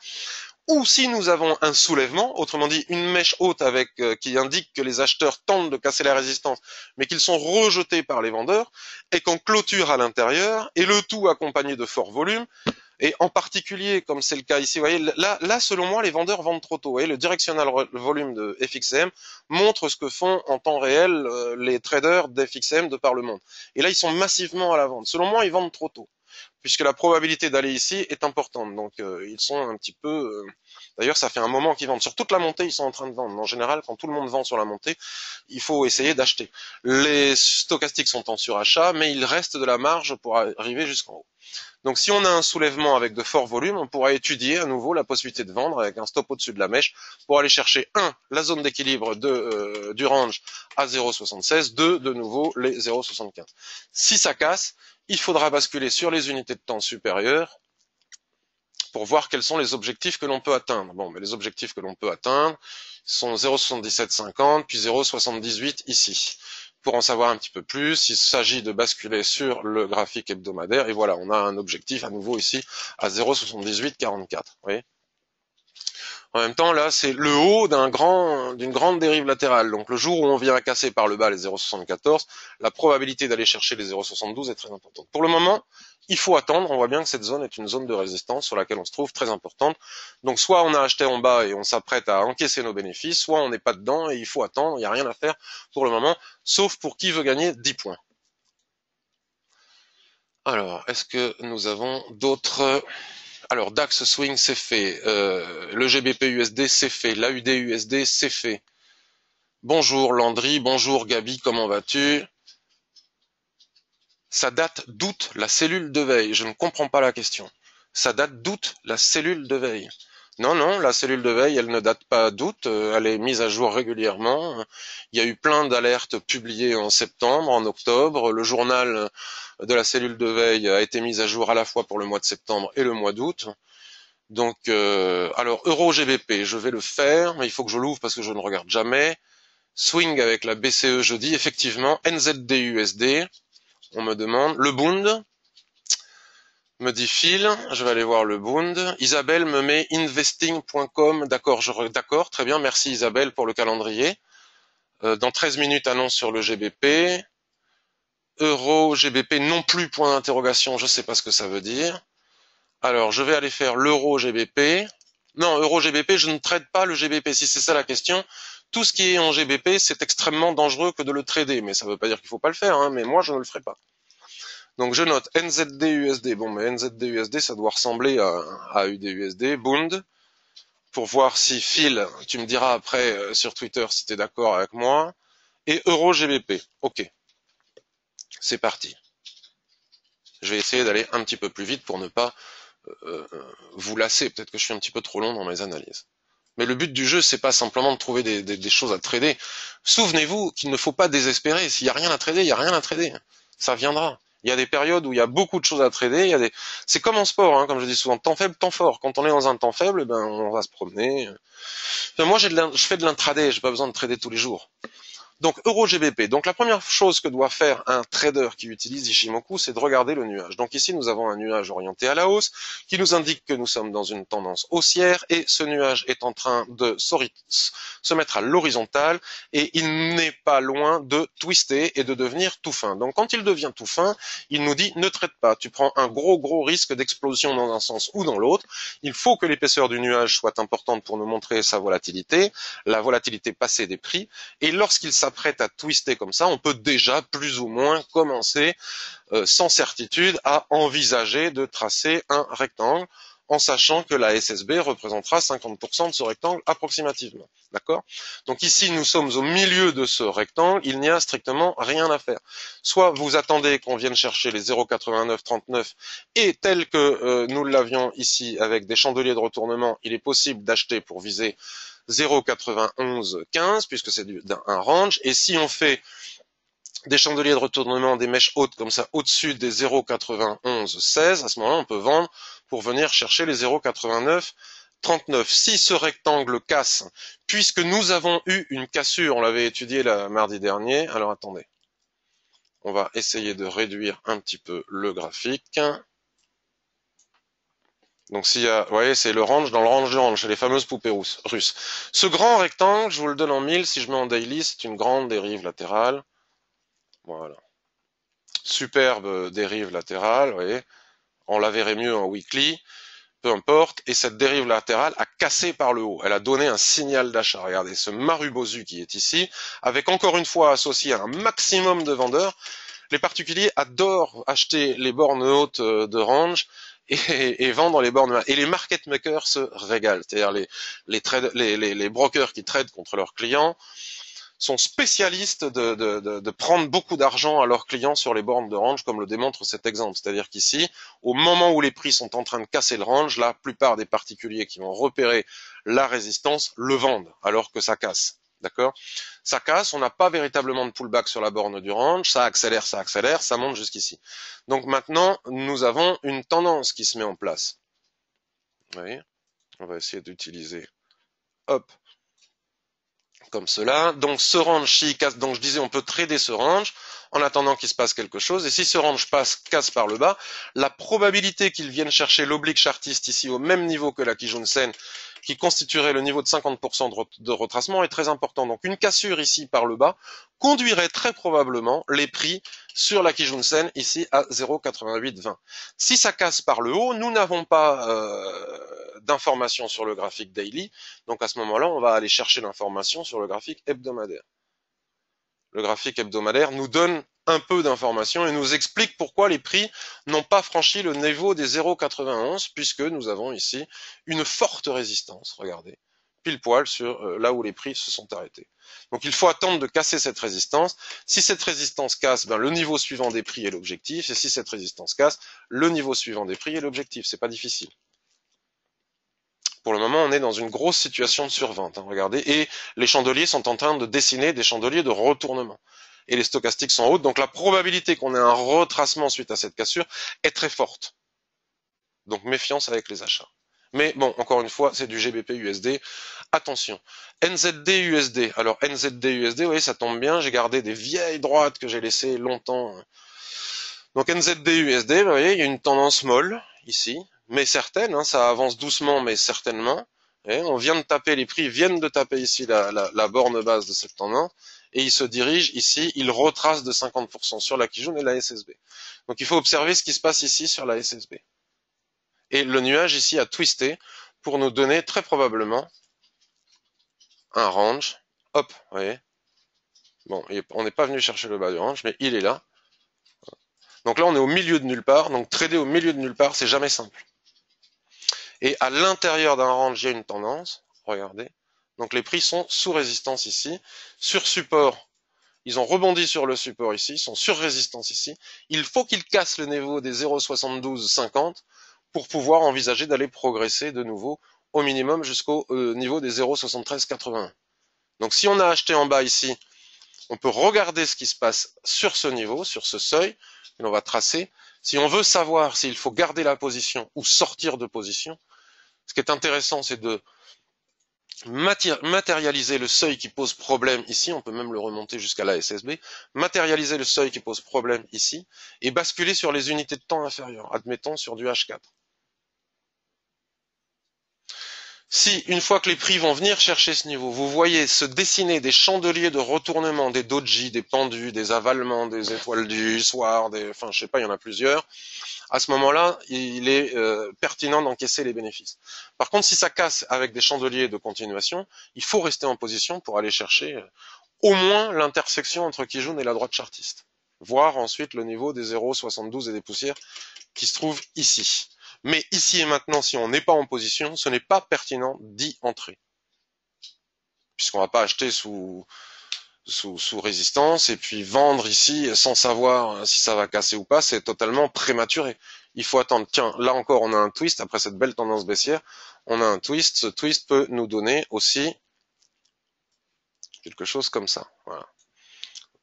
Ou si nous avons un soulèvement, autrement dit une mèche haute avec qui indique que les acheteurs tentent de casser la résistance, mais qu'ils sont rejetés par les vendeurs, et qu'on clôture à l'intérieur, et le tout accompagné de forts volumes, et en particulier, comme c'est le cas ici, vous voyez, là, selon moi, les vendeurs vendent trop tôt. Vous voyez, le directional volume de FXM montre ce que font en temps réel les traders d'FXM de par le monde. Et là, ils sont massivement à la vente. Selon moi, ils vendent trop tôt, puisque la probabilité d'aller ici est importante. Donc ils sont un petit peu... D'ailleurs, ça fait un moment qu'ils vendent. Sur toute la montée, ils sont en train de vendre. En général, quand tout le monde vend sur la montée, il faut essayer d'acheter. Les stochastiques sont en surachat, mais il reste de la marge pour arriver jusqu'en haut. Donc si on a un soulèvement avec de forts volumes, on pourra étudier à nouveau la possibilité de vendre avec un stop au-dessus de la mèche pour aller chercher 1. La zone d'équilibre du range à 0,76, 2. De nouveau les 0,75. Si ça casse, il faudra basculer sur les unités de temps supérieures pour voir quels sont les objectifs que l'on peut atteindre. Bon, mais les objectifs que l'on peut atteindre sont 0,7750 puis 0,78 ici. Pour en savoir un petit peu plus, il s'agit de basculer sur le graphique hebdomadaire et voilà, on a un objectif à nouveau ici à 0,7844. Vous voyez ? En même temps, là, c'est le haut d'une grande dérive latérale. Donc, le jour où on vient à casser par le bas les 0,74, la probabilité d'aller chercher les 0,72 est très importante. Pour le moment, il faut attendre. On voit bien que cette zone est une zone de résistance sur laquelle on se trouve très importante. Donc, soit on a acheté en bas et on s'apprête à encaisser nos bénéfices, soit on n'est pas dedans et il faut attendre. Il n'y a rien à faire pour le moment, sauf pour qui veut gagner 10 points. Alors, est-ce que nous avons d'autres... Alors, DAX Swing, c'est fait. Le GBP USD, c'est fait. L'AUD USD, c'est fait. Bonjour Landry, bonjour Gabi, comment vas-tu? Ça date d'août, la cellule de veille. Je ne comprends pas la question. Ça date d'août, la cellule de veille. Non, non, la cellule de veille, elle ne date pas d'août. Elle est mise à jour régulièrement. Il y a eu plein d'alertes publiées en septembre, en octobre. Le journal de la cellule de veille a été mise à jour à la fois pour le mois de septembre et le mois d'août. Donc, alors Euro GBP, je vais le faire, mais il faut que je l'ouvre parce que je ne regarde jamais. Swing avec la BCE jeudi, effectivement. NZD USD, on me demande. Le Bund, me dit Phil, je vais aller voir le Bund. Isabelle me met investing.com, d'accord, d'accord, très bien, merci Isabelle pour le calendrier. Dans 13 minutes, annonce sur le GBP. Euro GBP non plus, point d'interrogation, je ne sais pas ce que ça veut dire. Alors, je vais aller faire l'euro GBP. Non, euro GBP, je ne trade pas le GBP. Si c'est ça la question, tout ce qui est en GBP, c'est extrêmement dangereux que de le trader. Mais ça ne veut pas dire qu'il ne faut pas le faire, hein, mais moi, je ne le ferai pas. Donc, je note NZD USD. Bon, mais NZD USD, ça doit ressembler à AUD USD. Bund. Pour voir si Phil, tu me diras après sur Twitter si tu es d'accord avec moi. Et euro GBP. Ok. C'est parti. Je vais essayer d'aller un petit peu plus vite pour ne pas vous lasser. Peut-être que je suis un petit peu trop long dans mes analyses. Mais le but du jeu, c'est pas simplement de trouver des choses à trader. Souvenez-vous qu'il ne faut pas désespérer. S'il n'y a rien à trader, il n'y a rien à trader. Ça viendra. Il y a des périodes où il y a beaucoup de choses à trader. C'est comme en sport, hein, comme je dis souvent, temps faible, temps fort. Quand on est dans un temps faible, ben on va se promener. Enfin, moi, je fais de l'intraday. J'ai pas besoin de trader tous les jours. Donc EuroGBP. Donc la première chose que doit faire un trader qui utilise Ichimoku, c'est de regarder le nuage. Donc ici nous avons un nuage orienté à la hausse qui nous indique que nous sommes dans une tendance haussière et ce nuage est en train de se mettre à l'horizontale et il n'est pas loin de twister et de devenir tout fin. Donc quand il devient tout fin, il nous dit ne traite pas, tu prends un gros risque d'explosion dans un sens ou dans l'autre. Il faut que l'épaisseur du nuage soit importante pour nous montrer sa volatilité, la volatilité passée des prix et lorsqu'il s'apprête à twister comme ça, on peut déjà plus ou moins commencer sans certitude à envisager de tracer un rectangle en sachant que la SSB représentera 50% de ce rectangle approximativement. D'accord? Donc ici, nous sommes au milieu de ce rectangle, il n'y a strictement rien à faire. Soit vous attendez qu'on vienne chercher les 0,8939 et tel que nous l'avions ici avec des chandeliers de retournement, il est possible d'acheter pour viser 0,9115 puisque c'est un range et si on fait des chandeliers de retournement, des mèches hautes comme ça au-dessus des 0,9116, à ce moment-là on peut vendre pour venir chercher les 0,8939. Si ce rectangle casse, puisque nous avons eu une cassure, on l'avait étudié la mardi dernier, alors attendez, on va essayer de réduire un petit peu le graphique. Donc s'il y a, vous voyez, c'est le range dans le range de range, c'est les fameuses poupées russes. Ce grand rectangle, je vous le donne en 1000, si je mets en daily, c'est une grande dérive latérale. Voilà. Superbe dérive latérale, vous voyez. On la verrait mieux en weekly, peu importe. Et cette dérive latérale a cassé par le haut. Elle a donné un signal d'achat. Regardez, ce Marubozu qui est ici, avec encore une fois associé à un maximum de vendeurs. Les particuliers adorent acheter les bornes hautes de range et vendre les bornes. Et les market makers se régalent. C'est-à-dire les brokers qui tradent contre leurs clients sont spécialistes de prendre beaucoup d'argent à leurs clients sur les bornes de range, comme le démontre cet exemple. C'est-à-dire qu'ici, au moment où les prix sont en train de casser le range, la plupart des particuliers qui vont repérer la résistance le vendent, alors que ça casse. D'accord? Ça casse, on n'a pas véritablement de pullback sur la borne du range, ça accélère, ça monte jusqu'ici. Donc maintenant, nous avons une tendance qui se met en place. Vous voyez? On va essayer d'utiliser, hop, comme cela. Donc ce range-ci casse, donc je disais on peut trader ce range en attendant qu'il se passe quelque chose. Et si ce range casse par le bas, la probabilité qu'il vienne chercher l'oblique chartiste ici au même niveau que la Kijun-sen, qui constituerait le niveau de 50% de retracement, est très important. Donc une cassure ici par le bas conduirait très probablement les prix sur la Kijun-sen ici à 0,8820. Si ça casse par le haut, nous n'avons pas d'informations sur le graphique daily, donc à ce moment-là, on va aller chercher l'information sur le graphique hebdomadaire. Le graphique hebdomadaire nous donne un peu d'informations et nous explique pourquoi les prix n'ont pas franchi le niveau des 0,91 puisque nous avons ici une forte résistance, regardez, pile poil sur là où les prix se sont arrêtés. Donc il faut attendre de casser cette résistance. Si cette résistance casse, ben, le niveau suivant des prix est l'objectif, et si cette résistance casse, le niveau suivant des prix est l'objectif. C'est pas difficile. Pour le moment, on est dans une grosse situation de survente, hein, regardez, et les chandeliers sont en train de dessiner des chandeliers de retournement. Et les stochastiques sont hautes, donc la probabilité qu'on ait un retracement suite à cette cassure est très forte. Donc méfiance avec les achats. Mais bon, encore une fois, c'est du GBP USD. Attention. NZD USD. Alors NZD USD, vous voyez, ça tombe bien, j'ai gardé des vieilles droites que j'ai laissées longtemps. Donc NZD USD, vous voyez, il y a une tendance molle ici, mais certaine, hein, ça avance doucement mais certainement. Et on vient de taper, les prix viennent de taper ici la borne basse de cette tendance, et ils se dirigent ici, ils retracent de 50% sur la Kijun et la SSB. Donc il faut observer ce qui se passe ici sur la SSB. Et le nuage ici a twisté pour nous donner très probablement un range. Hop, vous voyez. Bon, on n'est pas venu chercher le bas du range, mais il est là. Donc là, on est au milieu de nulle part. Donc trader au milieu de nulle part, c'est jamais simple. Et à l'intérieur d'un range, il y a une tendance. Regardez. Donc les prix sont sous résistance ici. Sur support, ils ont rebondi sur le support ici. Ils sont sur résistance ici. Il faut qu'ils cassent le niveau des 0,7250 pour pouvoir envisager d'aller progresser de nouveau au minimum jusqu'au niveau des 0,7381. Donc si on a acheté en bas ici, on peut regarder ce qui se passe sur ce niveau, sur ce seuil, et l'on va tracer. Si on veut savoir s'il faut garder la position ou sortir de position, ce qui est intéressant, c'est de matérialiser le seuil qui pose problème ici, on peut même le remonter jusqu'à la SSB, matérialiser le seuil qui pose problème ici, et basculer sur les unités de temps inférieures, admettons sur du H4. Si, une fois que les prix vont venir chercher ce niveau, vous voyez se dessiner des chandeliers de retournement, des doji, des pendus, des avalements, des étoiles du soir, enfin je sais pas, il y en a plusieurs, à ce moment-là, il est pertinent d'encaisser les bénéfices. Par contre, si ça casse avec des chandeliers de continuation, il faut rester en position pour aller chercher au moins l'intersection entre Kijun et la droite chartiste, voire ensuite le niveau des 0,72 et des poussières qui se trouvent ici. Mais ici et maintenant, si on n'est pas en position, ce n'est pas pertinent d'y entrer, puisqu'on ne va pas acheter sous résistance et puis vendre ici sans savoir si ça va casser ou pas, c'est totalement prématuré. Il faut attendre. Tiens, là encore, on a un twist après cette belle tendance baissière. On a un twist. Ce twist peut nous donner aussi quelque chose comme ça. Voilà.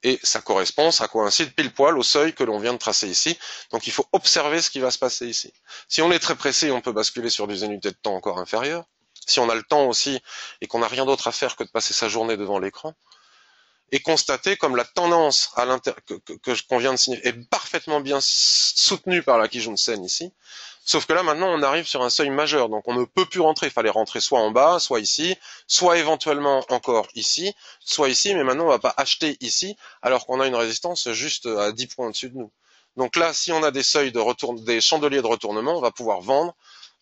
Et ça correspond, ça coïncide pile poil au seuil que l'on vient de tracer ici. Donc il faut observer ce qui va se passer ici. Si on est très pressé, on peut basculer sur des unités de temps encore inférieures. Si on a le temps aussi et qu'on n'a rien d'autre à faire que de passer sa journée devant l'écran, et constater comme la tendance à qu'on vient de signer est parfaitement bien soutenue par la Kijun-sen ici. Sauf que là, maintenant, on arrive sur un seuil majeur, donc on ne peut plus rentrer. Il fallait rentrer soit en bas, soit ici, soit éventuellement encore ici, soit ici, mais maintenant, on ne va pas acheter ici, alors qu'on a une résistance juste à 10 points au-dessus de nous. Donc là, si on a des seuils de retour, des chandeliers de retournement, on va pouvoir vendre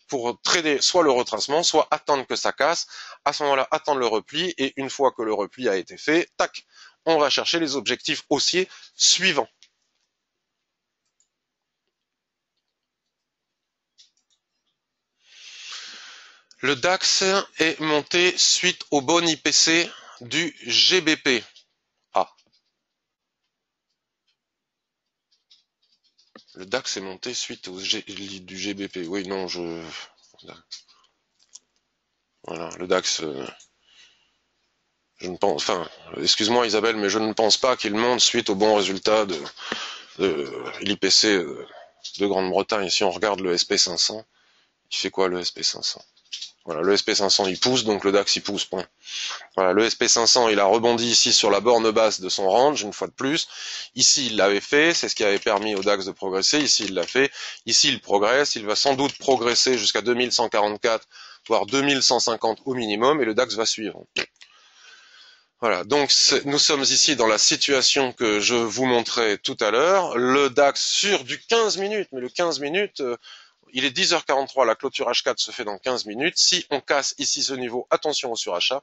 pour trader soit le retracement, soit attendre que ça casse. À ce moment-là, attendre le repli, et une fois que le repli a été fait, tac, on va chercher les objectifs haussiers suivants. Le DAX est monté suite au bon IPC du GBP. Ah. Le DAX est monté suite au du GBP. Oui, non, voilà, le DAX... je ne pense... Enfin, excuse-moi Isabelle, mais je ne pense pas qu'il monte suite au bon résultat de l'IPC de Grande-Bretagne. Si on regarde le SP500, il fait quoi le SP500? Voilà, le SP500 il pousse, donc le DAX il pousse, point. Voilà, le SP500 il a rebondi ici sur la borne basse de son range, une fois de plus. Ici il l'avait fait, c'est ce qui avait permis au DAX de progresser, ici il l'a fait. Ici il progresse, il va sans doute progresser jusqu'à 2144, voire 2150 au minimum, et le DAX va suivre. Voilà, donc nous sommes ici dans la situation que je vous montrais tout à l'heure. Le DAX sur du 15 minutes, mais le 15 minutes... il est 10h43, la clôture H4 se fait dans 15 minutes. Si on casse ici ce niveau, attention au surachat.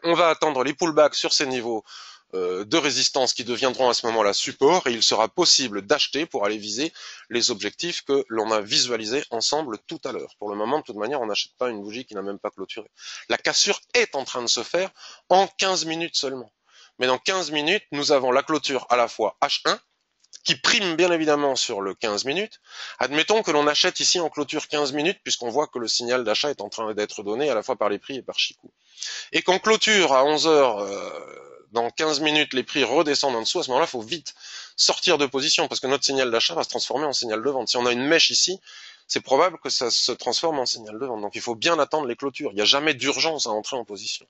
On va attendre les pullbacks sur ces niveaux de résistance qui deviendront à ce moment-là support, et il sera possible d'acheter pour aller viser les objectifs que l'on a visualisés ensemble tout à l'heure. Pour le moment, de toute manière, on n'achète pas une bougie qui n'a même pas clôturé. La cassure est en train de se faire en 15 minutes seulement. Mais dans 15 minutes, nous avons la clôture à la fois H1, qui prime bien évidemment sur le 15 minutes. Admettons que l'on achète ici en clôture 15 minutes, puisqu'on voit que le signal d'achat est en train d'être donné à la fois par les prix et par Chikou. Et qu'en clôture à 11 heures, dans 15 minutes, les prix redescendent en dessous, à ce moment-là, il faut vite sortir de position, parce que notre signal d'achat va se transformer en signal de vente. Si on a une mèche ici, c'est probable que ça se transforme en signal de vente. Donc il faut bien attendre les clôtures. Il n'y a jamais d'urgence à entrer en position.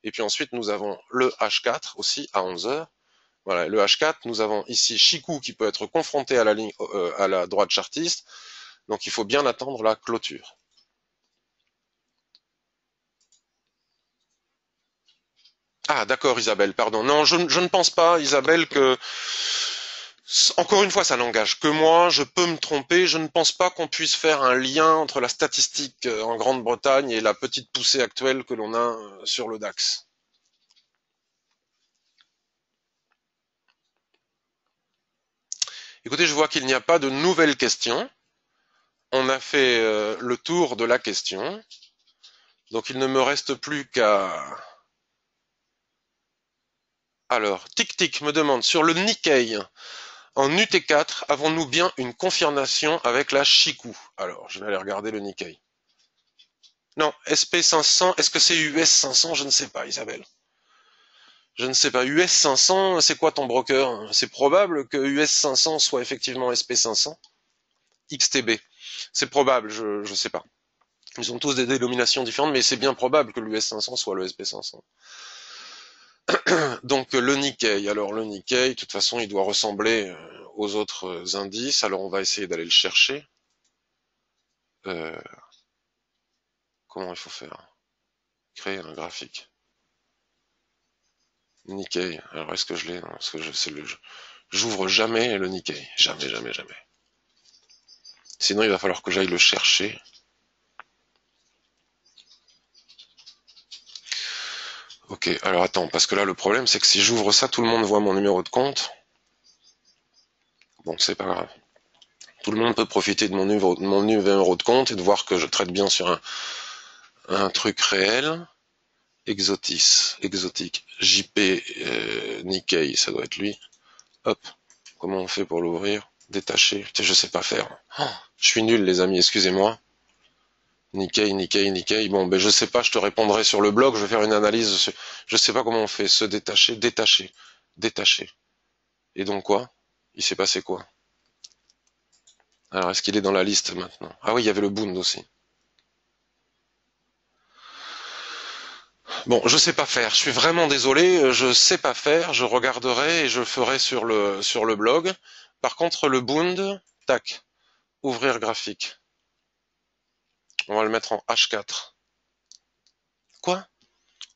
Et puis ensuite, nous avons le H4 aussi à 11 heures. Voilà, le H4, nous avons ici Chikou qui peut être confronté à la ligne, à la droite chartiste, donc il faut bien attendre la clôture. Ah d'accord Isabelle, pardon. Non, je ne pense pas Isabelle que... Encore une fois, ça n'engage que moi, je peux me tromper, je ne pense pas qu'on puisse faire un lien entre la statistique en Grande-Bretagne et la petite poussée actuelle que l'on a sur le DAX. Écoutez, je vois qu'il n'y a pas de nouvelles questions. On a fait le tour de la question. Donc il ne me reste plus qu'à... Alors, Tic me demande, sur le Nikkei, en UT4, avons-nous bien une confirmation avec la Chikou? Alors, je vais aller regarder le Nikkei. Non, SP500, est-ce que c'est US 500? Je ne sais pas, Isabelle. Je ne sais pas, US 500, c'est quoi ton broker? C'est probable que US 500 soit effectivement SP 500, XTB. C'est probable, je sais pas. Ils ont tous des dénominations différentes, mais c'est bien probable que l'US 500 soit le SP 500. Donc le Nikkei, alors le Nikkei, de toute façon, il doit ressembler aux autres indices, alors on va essayer d'aller le chercher. Euh, comment il faut faire? Créer un graphique. Nikkei, alors est-ce que je l'ai? Est-ce que j'ouvre jamais le Nikkei, jamais, jamais, jamais. Sinon, il va falloir que j'aille le chercher. Ok, alors attends, parce que là, le problème, c'est que si j'ouvre ça, tout le monde voit mon numéro de compte. Bon, c'est pas grave. Tout le monde peut profiter de mon numéro de compte et de voir que je traite bien sur un truc réel. Exotique, JP, Nikkei, ça doit être lui. Hop, comment on fait pour l'ouvrir? Détacher, putain, je sais pas faire. Oh, je suis nul les amis, excusez-moi. Nikkei. Bon, ben je sais pas, je te répondrai sur le blog, je vais faire une analyse. Je sais pas comment on fait. Se détacher. Et donc quoi? Il s'est passé quoi? Alors, est-ce qu'il est dans la liste maintenant? Ah oui, il y avait le Bund aussi. Bon, je sais pas faire. Je suis vraiment désolé. Je sais pas faire. Je regarderai et je ferai sur le blog. Par contre, le Bund, tac, ouvrir graphique. On va le mettre en H4. Quoi?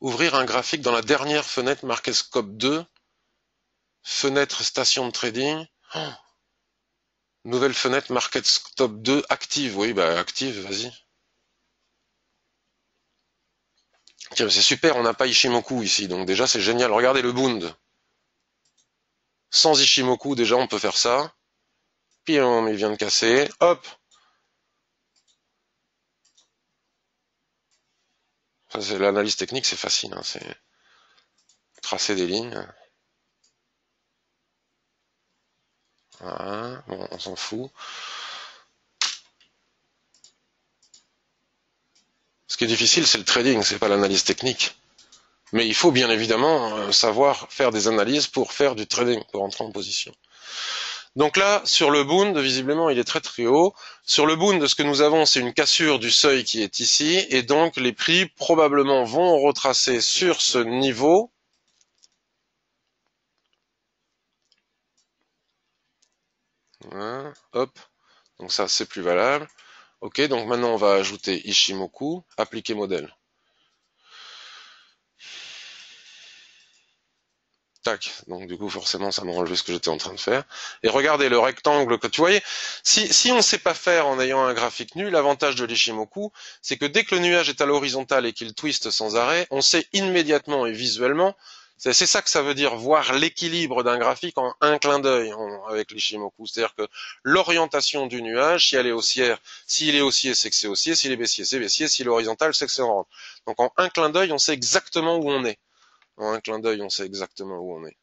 Ouvrir un graphique dans la dernière fenêtre marquée Scope 2. Fenêtre station de trading. Oh, nouvelle fenêtre Market Stop 2 active. Oui, bah active, vas-y. Tiens, c'est super, on n'a pas Ishimoku ici, donc déjà c'est génial. Regardez le Bund. Sans Ishimoku, déjà on peut faire ça. Puis il vient de casser. Hop. Ça, c'est l'analyse technique, c'est facile. Hein, c'est tracer des lignes. Voilà. Bon, on s'en fout. Ce qui est difficile, c'est le trading, c'est pas l'analyse technique. Mais il faut bien évidemment savoir faire des analyses pour faire du trading, pour entrer en position. Donc là, sur le Bund, visiblement, il est très très haut. Sur le Bund, ce que nous avons, c'est une cassure du seuil qui est ici, et donc les prix probablement vont retracer sur ce niveau. Hein, hop, donc ça c'est plus valable. Ok, donc maintenant on va ajouter Ishimoku, appliquer modèle. Tac, donc du coup forcément ça m'a enlevé ce que j'étais en train de faire. Et regardez le rectangle que tu voyais, si on ne sait pas faire en ayant un graphique nul, l'avantage de l'Ishimoku, c'est que dès que le nuage est à l'horizontale et qu'il twiste sans arrêt, on sait immédiatement et visuellement, c'est ça que ça veut dire voir l'équilibre d'un graphique en un clin d'œil avec l'Ishimoku. C'est-à-dire que l'orientation du nuage, si elle est haussière, s'il est haussier, c'est que c'est haussier, s'il est baissier, c'est baissier, s'il est horizontal, c'est que c'est en rente. Donc en un clin d'œil, on sait exactement où on est. En un clin d'œil, on sait exactement où on est.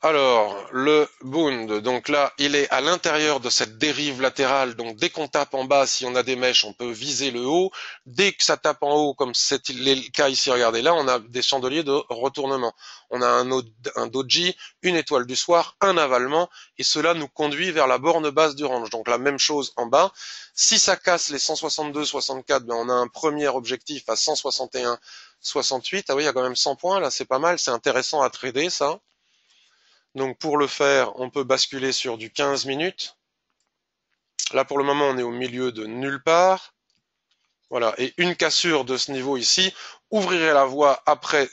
Alors, le Bund, donc là, il est à l'intérieur de cette dérive latérale, donc dès qu'on tape en bas, si on a des mèches, on peut viser le haut. Dès que ça tape en haut, comme c'est le cas ici, regardez là, on a des chandeliers de retournement. On a un doji, une étoile du soir, un avalement, et cela nous conduit vers la borne basse du range. Donc la même chose en bas. Si ça casse les 162,64, ben on a un premier objectif à 161,68. Ah oui, il y a quand même 100 points, là, c'est pas mal, c'est intéressant à trader, ça. Donc pour le faire, on peut basculer sur du 15 minutes. Là pour le moment, on est au milieu de nulle part. Voilà, et une cassure de ce niveau ici ouvrirait la voie après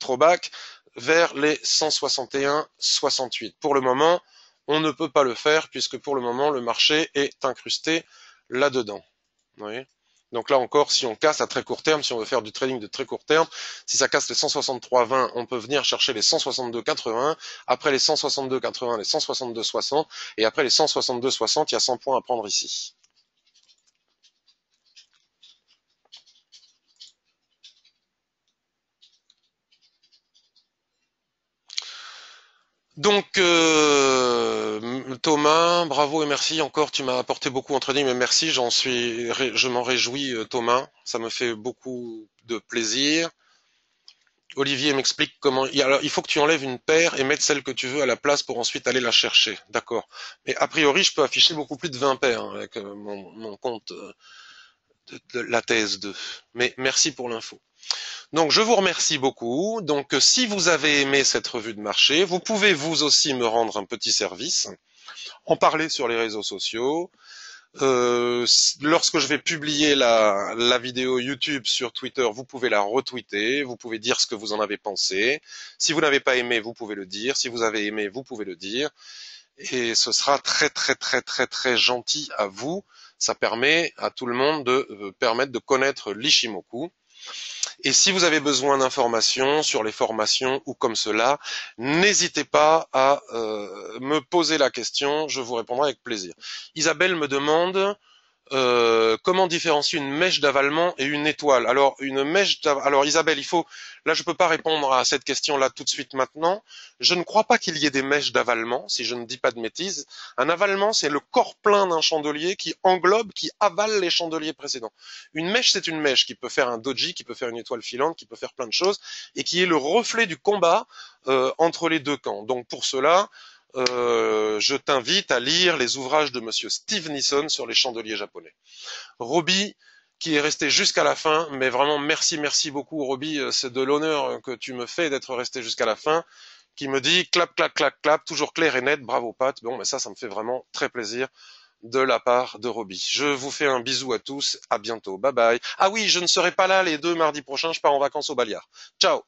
throwback vers les 161,68. Pour le moment, on ne peut pas le faire puisque pour le moment, le marché est incrusté là-dedans. Vous voyez, donc là encore, si on casse à très court terme, si on veut faire du trading de très court terme, si ça casse les 163,20, on peut venir chercher les 162,80, après les 162,80, les 162,60, et après les 162,60, il y a 100 points à prendre ici. Donc, Thomas, bravo et merci encore. Tu m'as apporté beaucoup entre dit, mais merci. Je m'en réjouis, Thomas. Ça me fait beaucoup de plaisir. Olivier m'explique comment. Alors, il faut que tu enlèves une paire et mettes celle que tu veux à la place pour ensuite aller la chercher. D'accord. Mais a priori, je peux afficher beaucoup plus de 20 paires hein, avec mon compte de la thèse 2. Mais merci pour l'info. Donc je vous remercie beaucoup. Donc si vous avez aimé cette revue de marché, vous pouvez vous aussi me rendre un petit service, en parler sur les réseaux sociaux. Lorsque je vais publier la vidéo YouTube sur Twitter, vous pouvez la retweeter, vous pouvez dire ce que vous en avez pensé. Si vous n'avez pas aimé, vous pouvez le dire. Si vous avez aimé, vous pouvez le dire. Et ce sera très très très très très gentil à vous. Ça permet à tout le monde de permettre de connaître l'Ishimoku. Et si vous avez besoin d'informations sur les formations ou comme cela, n'hésitez pas à me poser la question, je vous répondrai avec plaisir. Isabelle me demande comment différencier une mèche d'avalement et une étoile. Alors alors Isabelle, là je peux pas répondre à cette question-là tout de suite maintenant. Je ne crois pas qu'il y ait des mèches d'avalement, si je ne dis pas de bêtises. Un avalement, c'est le corps plein d'un chandelier qui englobe, qui avale les chandeliers précédents. Une mèche, c'est une mèche qui peut faire un doji, qui peut faire une étoile filante, qui peut faire plein de choses, et qui est le reflet du combat entre les deux camps. Donc pour cela, je t'invite à lire les ouvrages de Monsieur Steve Nisson sur les chandeliers japonais. Roby, qui est resté jusqu'à la fin, mais vraiment merci, merci beaucoup Roby, c'est de l'honneur que tu me fais d'être resté jusqu'à la fin, qui me dit clap, clap, clap, clap, toujours clair et net, bravo Pat. Bon, mais ça me fait vraiment très plaisir de la part de Roby. Je vous fais un bisou à tous, à bientôt, bye bye. Ah oui, je ne serai pas là les 2 mardis prochains, je pars en vacances au Baliar. Ciao.